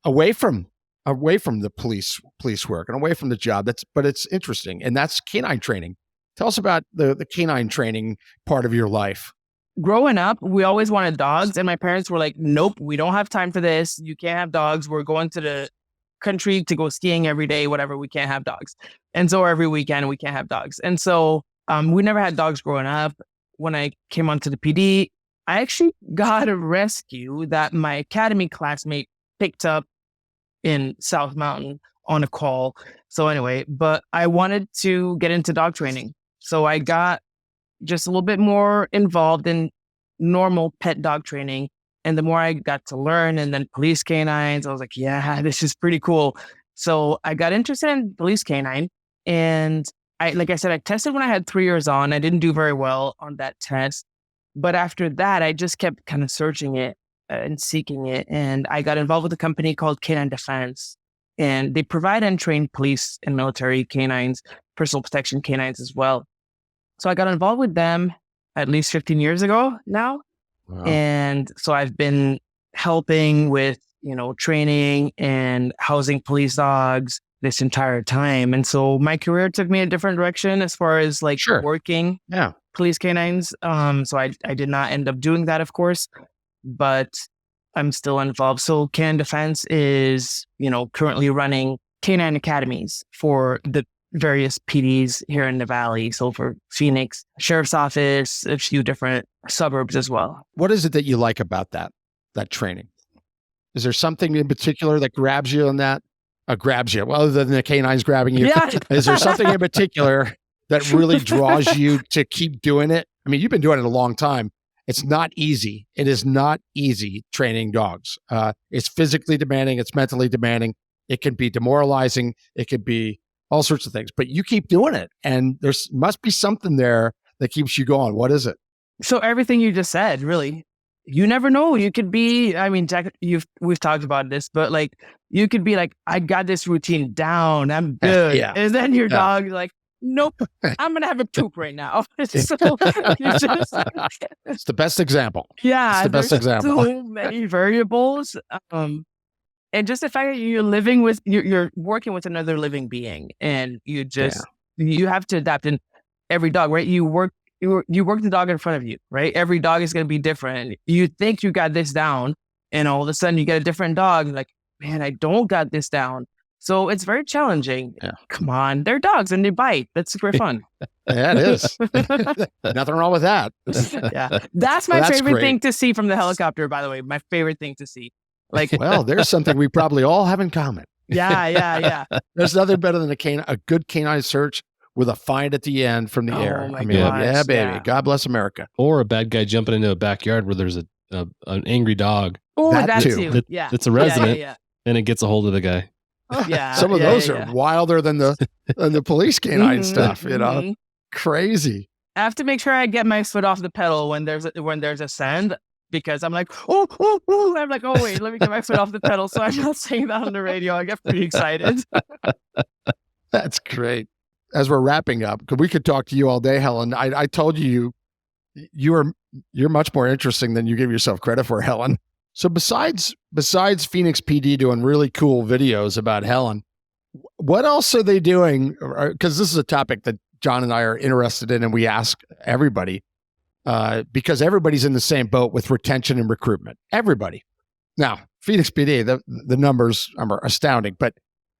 away from the police work and away from the job. But it's interesting, and that's canine training. Tell us about the canine training part of your life. Growing up, we always wanted dogs, and my parents were like, nope, we don't have time for this. You can't have dogs. We're going to the country to go skiing every day, whatever. We can't have dogs. And so every weekend we can't have dogs. And so we never had dogs growing up. When I came onto the PD, I actually got a rescue that my academy classmate picked up in South Mountain on a call. So anyway, but I wanted to get into dog training. So I got just a little bit more involved in normal pet dog training. And the more I got to learn, and then police canines, I was like, yeah, this is pretty cool. So I got interested in police canine. And like I said, I tested when I had 3 years on. I didn't do very well on that test. But after that, I just kept kind of searching it and seeking it. And I got involved with a company called Canine Defense. And they provide and train police and military canines, personal protection canines as well. So I got involved with them at least 15 years ago now. Wow. And so I've been helping with, training and housing police dogs this entire time. And so my career took me a different direction as far as working police canines. So I did not end up doing that, of course, but I'm still involved. So Canine Defense is, currently running canine academies for the various PDs here in the Valley. So for Phoenix, Sheriff's Office, a few different suburbs as well. What is it that you like about that training? Is there something in particular that grabs you on that? Grabs you, well, other than the canines grabbing you. Yeah. Is there something in particular that really draws you to keep doing it? I mean, you've been doing it a long time. It's not easy. It is not easy training dogs. It's physically demanding. It's mentally demanding. It can be demoralizing. It could be all sorts of things, but you keep doing it. And there must be something there that keeps you going. What is it? So everything you just said, really, you never know. You could be, I mean, Jack, we've talked about this, but you could be like, I got this routine down. I'm good. Yeah. And then your dog like, nope, I'm going to have a poop right now. So it's the best example. Yeah. It's the best example. So many variables. And just the fact that you're working with another living being, and you have to adapt. In every dog, right? You work the dog in front of you, right? Every dog is going to be different. You think you got this down, and all of a sudden you get a different dog. Like, man, I don't got this down. So it's very challenging. Yeah. Come on, they're dogs and they bite. That's super fun. Yeah, it is. Nothing wrong with that. Yeah, that's my favorite thing to see from the helicopter. By the way, my favorite thing to see. Well, there's something we probably all have in common. Yeah. There's nothing better than a good canine search with a find at the end from the air. I mean, yeah, baby. Yeah. God bless America. Or a bad guy jumping into a backyard where there's an angry dog. Oh, that too. Yeah. It's a resident, and it gets a hold of the guy. Yeah. Some of those are wilder than the police canine stuff. Mm-hmm. Crazy. I have to make sure I get my foot off the pedal when there's a sand. Because I'm like, I'm like, oh, wait, let me get my foot off the pedal. So I'm not saying that on the radio. I get pretty excited. That's great. as we're wrapping up, because we could talk to you all day, Helen. I told you're much more interesting than you give yourself credit for, Helen. So besides Phoenix PD doing really cool videos about Helen, what else are they doing? Because this is a topic that John and I are interested in, and we ask everybody because everybody's in the same boat with retention and recruitment. Everybody. Now, Phoenix PD, the numbers are astounding, but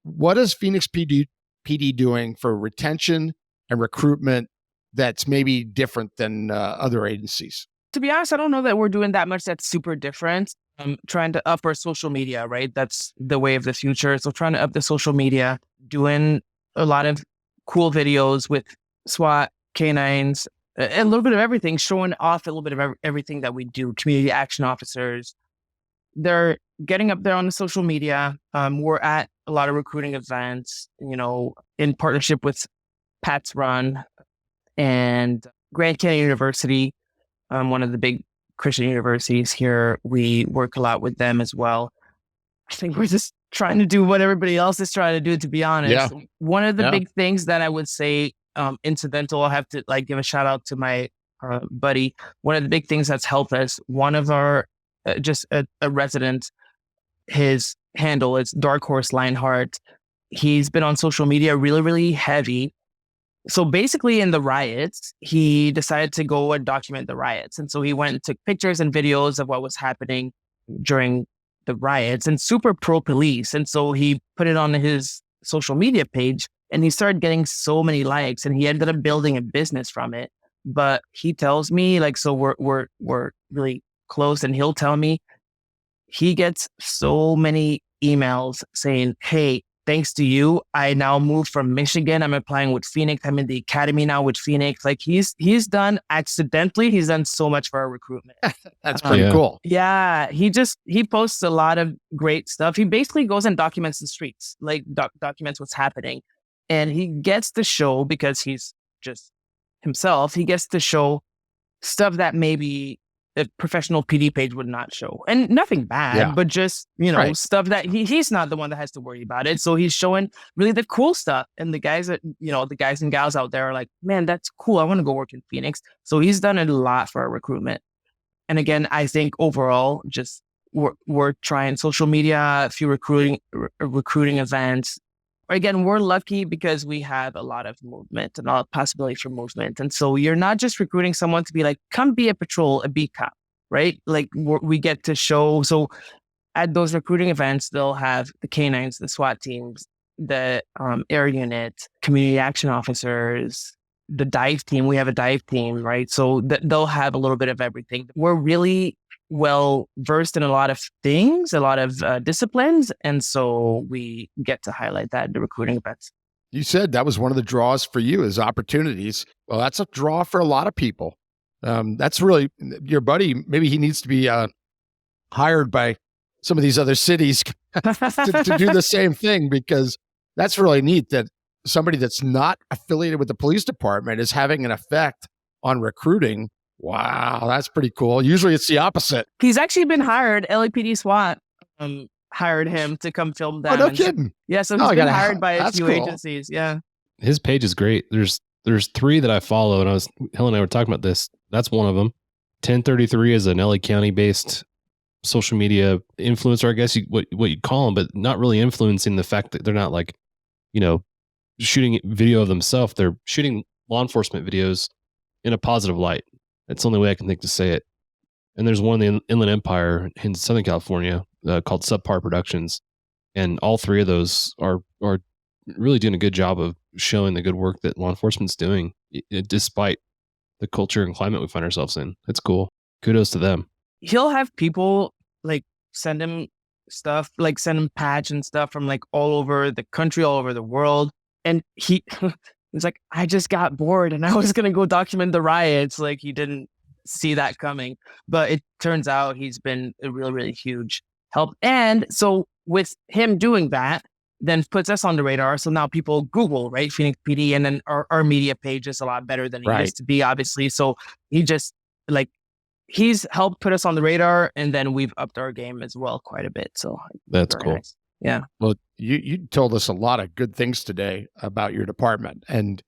what is Phoenix PD doing for retention and recruitment that's maybe different than other agencies? To be honest, I don't know that we're doing that much that's super different. I'm trying to up our social media, right? That's the way of the future. So trying to up the social media, doing a lot of cool videos with SWAT, canines, a little bit of everything, showing off a little bit of everything that we do. Community action officers, they're getting up there on the social media. We're at a lot of recruiting events, in partnership with Pat's Run and Grand Canyon University, one of the big Christian universities here. We work a lot with them as well. I think we're just trying to do what everybody else is trying to do, to be honest. Yeah. One of the big things that I would say, incidental, I'll have to give a shout out to my buddy. One of the big things that's helped us, one of our, just a resident, his handle is Dark Horse Lionheart. He's been on social media really, really heavy. So basically in the riots, he decided to go and document the riots. And so he went and took pictures and videos of what was happening during the riots and super pro police. And so he put it on his social media page and he started getting so many likes and he ended up building a business from it. But he tells me so we're really close and he'll tell me he gets so many emails saying, hey, thanks to you, I now moved from Michigan. I'm applying with Phoenix. I'm in the academy now with Phoenix. He's done so much for our recruitment. That's pretty cool. Yeah. He posts a lot of great stuff. He basically goes and documents the streets, documents what's happening. And he gets to show, because he's just himself, he gets to show stuff that maybe a professional PD page would not show. And nothing bad, but just, stuff that he's not the one that has to worry about it. So he's showing really the cool stuff. And the guys that, the guys and gals out there are like, man, that's cool. I want to go work in Phoenix. So he's done a lot for our recruitment. And again, I think overall, just we're trying social media, a few recruiting events. Again, we're lucky because we have a lot of movement and a lot of possibility for movement. And so you're not just recruiting someone to be like, come be a patrol, a beat cop, right? We get to show. So at those recruiting events, they'll have the canines, the SWAT teams, the air unit, community action officers, the dive team. We have a dive team, right? So they'll have a little bit of everything. We're really well versed in a lot of things, a lot of disciplines. And so we get to highlight that in the recruiting events. You said that was one of the draws for you is opportunities. Well, that's a draw for a lot of people. That's really your buddy. Maybe he needs to be hired by some of these other cities to do the same thing, because that's really neat that somebody that's not affiliated with the police department is having an effect on recruiting. Wow, that's pretty cool. Usually it's the opposite. He's actually been hired. LAPD SWAT hired him to come film them. Oh, no kidding. Yeah, so he's been hired by a few agencies. Yeah. His page is great. There's 3 that I follow, and Helen and I were talking about this. That's one of them. 1033 is an LA County based social media influencer, I guess what you'd call them, but not really influencing the fact that they're not shooting video of themselves. They're shooting law enforcement videos in a positive light. That's the only way I can think to say it. And there's one in the Inland Empire in Southern California called Subpar Productions. And all 3 of those are really doing a good job of showing the good work that law enforcement's doing, despite the culture and climate we find ourselves in. It's cool. Kudos to them. He'll have people send him stuff, send him patch and stuff from all over the country, all over the world. And he's like, I just got bored and I was going to go document the riots. He didn't see that coming, but it turns out he's been a really, really huge help. And so with him doing that, then puts us on the radar. So now people Google, right? Phoenix PD, and then our media page is a lot better than it used to be, obviously. So he just he's helped put us on the radar, and then we've upped our game as well quite a bit. So that's cool. Nice. Yeah. Well, you told us a lot of good things today about your department, and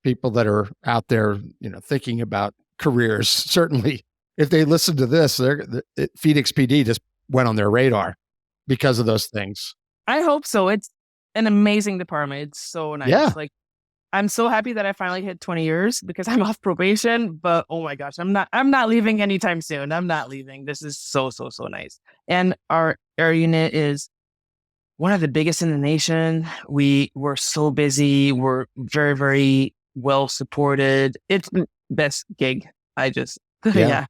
people that are out there, thinking about careers. Certainly, if they listen to this, Phoenix PD just went on their radar because of those things. I hope so. It's an amazing department. It's so nice. Yeah. Like, I'm so happy that I finally hit 20 years because I'm off probation, but oh my gosh, I'm not leaving anytime soon. I'm not leaving. This is so nice. And our air unit is one of the biggest in the nation. We're so busy. We're very, very well supported. It's the best gig. Yeah.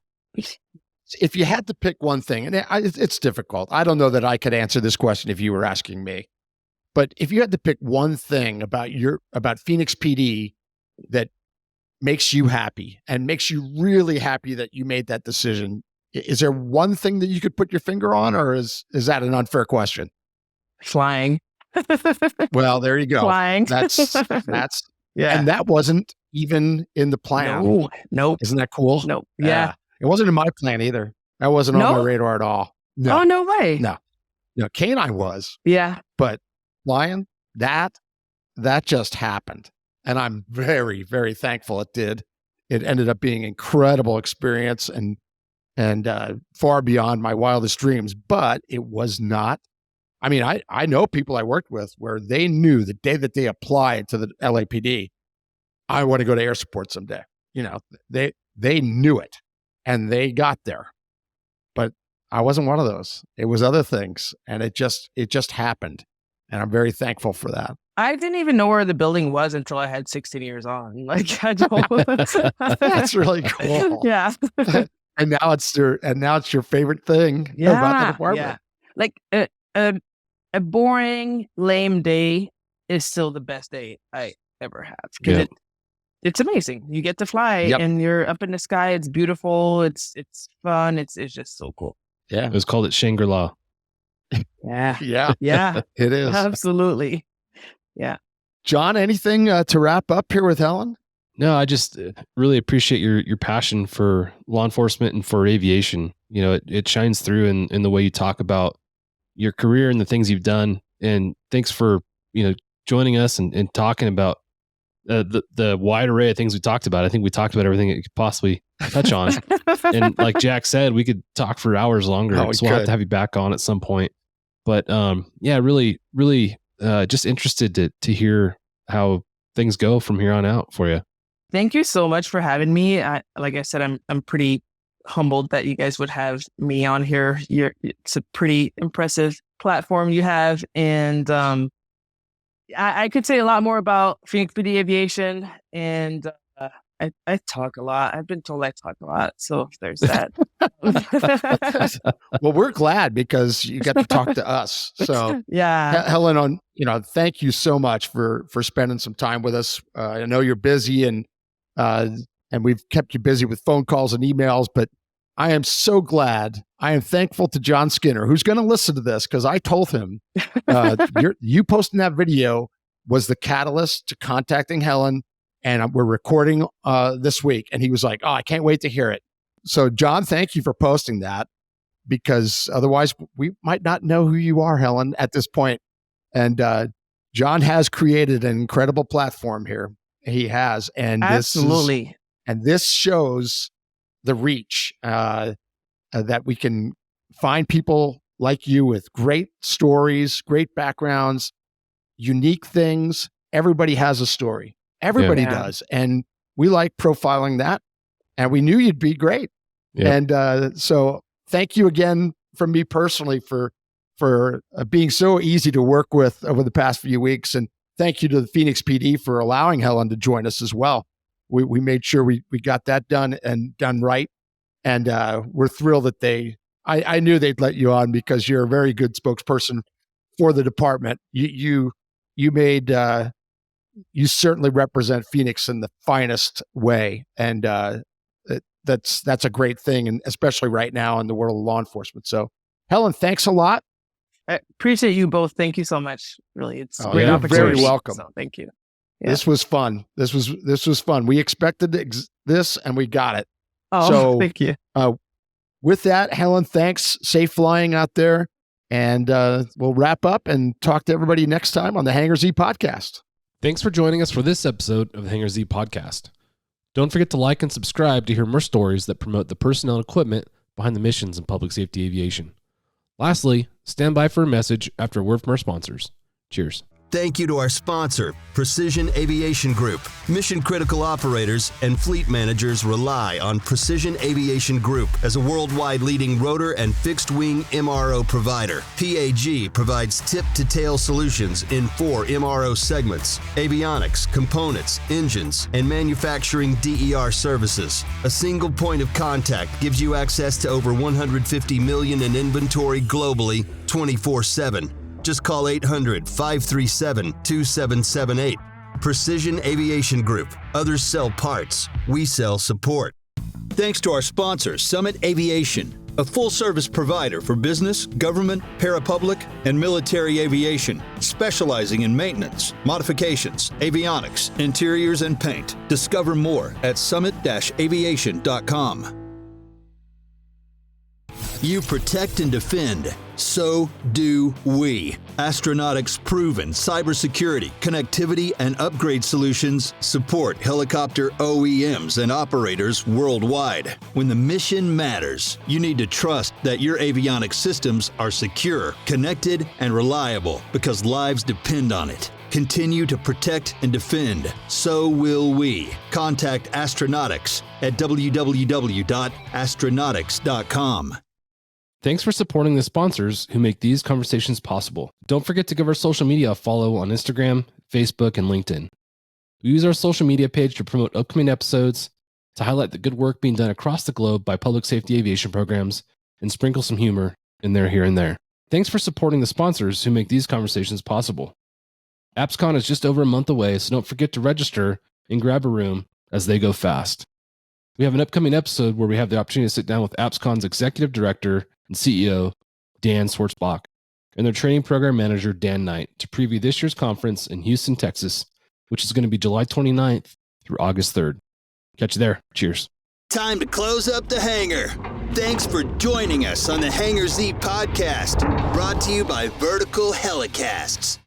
If you had to pick one thing, and it's difficult. I don't know that I could answer this question if you were asking me. But if you had to pick one thing about Phoenix PD that makes you happy and makes you really happy that you made that decision, is there one thing that you could put your finger on, or is that an unfair question? Flying. Well, there you go. Flying. That's yeah. And that wasn't even in the plan. No. Isn't that cool? No. Yeah. It wasn't in my plan either. That wasn't on my radar at all. No. Oh, no way. No. Canine was. Yeah. But flying, that just happened. And I'm very, very thankful it did. It ended up being an incredible experience and far beyond my wildest dreams. But it was not. I mean, I know people I worked with where they knew the day that they applied to the LAPD, I want to go to air support someday. They knew it and they got there. But I wasn't one of those. It was other things. And it just happened. And I'm very thankful for that. I didn't even know where the building was until I had 16 years on. Like, I don't. That's really cool. Yeah. And now it's your favorite thing about the department. Yeah. Like a boring, lame day is still the best day I ever have. Because it's amazing. You get to fly and you're up in the sky. It's beautiful. It's fun. It's just so cool. Yeah. It was called it Shangri-La. Yeah. Yeah. It is. Absolutely. Yeah. John, anything to wrap up here with Helen? No, I just really appreciate your passion for law enforcement and for aviation. It shines through in the way you talk about your career and the things you've done. And thanks for, joining us and talking about the wide array of things we talked about. I think we talked about everything that you could possibly touch on. And like Jack said, we could talk for hours longer. So we'll have to have you back on at some point. But really, really just interested to hear how things go from here on out for you. Thank you so much for having me. Like I said, I'm pretty humbled that you guys would have me on here. It's a pretty impressive platform you have. And I could say a lot more about Phoenix PD Aviation. And I talk a lot. I've been told I talk a lot. So there's that. Well, we're glad because you got to talk to us. So yeah, Helen, thank you so much for spending some time with us. I know you're busy and we've kept you busy with phone calls and emails, but I am so glad. I am thankful to John Skinner, who's going to listen to this because I told him you posting that video was the catalyst to contacting Helen. And we're recording this week. And he was like, oh, I can't wait to hear it. So, John, thank you for posting that because otherwise we might not know who you are, Helen, at this point. And John has created an incredible platform here. He has. And absolutely. This shows the reach that we can find people like you with great stories, great backgrounds, unique things. Everybody has a story. Everybody does. And we like profiling that. And we knew you'd be great. Yeah. And so thank you again from me personally for being so easy to work with over the past few weeks. And thank you to the Phoenix PD for allowing Helen to join us as well. We made sure we got that done and done right. And we're thrilled that I knew they'd let you on because you're a very good spokesperson for the department. You made... you certainly represent Phoenix in the finest way. And that's a great thing. And especially right now in the world of law enforcement. So Helen, thanks a lot. I appreciate you both. Thank you so much. Really. It's a great opportunity. Very welcome. So thank you. Yeah. This was fun. This was fun. We expected this and we got it. Oh, so, thank you. With that, Helen, thanks. Safe flying out there. And we'll wrap up and talk to everybody next time on the Hangar Z podcast. Thanks for joining us for this episode of the Hangar Z podcast. Don't forget to like and subscribe to hear more stories that promote the personnel and equipment behind the missions in public safety aviation. Lastly, stand by for a message after a word from our sponsors. Cheers. Thank you to our sponsor, Precision Aviation Group. Mission-critical operators and fleet managers rely on Precision Aviation Group as a worldwide leading rotor and fixed-wing MRO provider. PAG provides tip-to-tail solutions in 4 MRO segments: avionics, components, engines, and manufacturing DER services. A single point of contact gives you access to over 150 million in inventory globally, 24/7. Just call 800-537-2778. Precision Aviation Group. Others sell parts. We sell support. Thanks to our sponsor, Summit Aviation, a full-service provider for business, government, parapublic, and military aviation, specializing in maintenance, modifications, avionics, interiors, and paint. Discover more at summit-aviation.com. You protect and defend. So do we. Astronautics' proven cybersecurity, connectivity, and upgrade solutions support helicopter OEMs and operators worldwide. When the mission matters, you need to trust that your avionics systems are secure, connected, and reliable, because lives depend on it. Continue to protect and defend. So will we. Contact Astronautics at www.astronautics.com. Thanks for supporting the sponsors who make these conversations possible. Don't forget to give our social media a follow on Instagram, Facebook, and LinkedIn. We use our social media page to promote upcoming episodes, to highlight the good work being done across the globe by public safety aviation programs, and sprinkle some humor in there, here, and there. Thanks for supporting the sponsors who make these conversations possible. AppsCon is just over a month away, so don't forget to register and grab a room as they go fast. We have an upcoming episode where we have the opportunity to sit down with AppsCon's Executive Director and CEO, Dan Swartzbach, and their training program manager, Dan Knight, to preview this year's conference in Houston, Texas, which is going to be July 29th through August 3rd. Catch you there. Cheers. Time to close up the hangar. Thanks for joining us on the Hangar Z podcast, brought to you by Vertical Helicasts.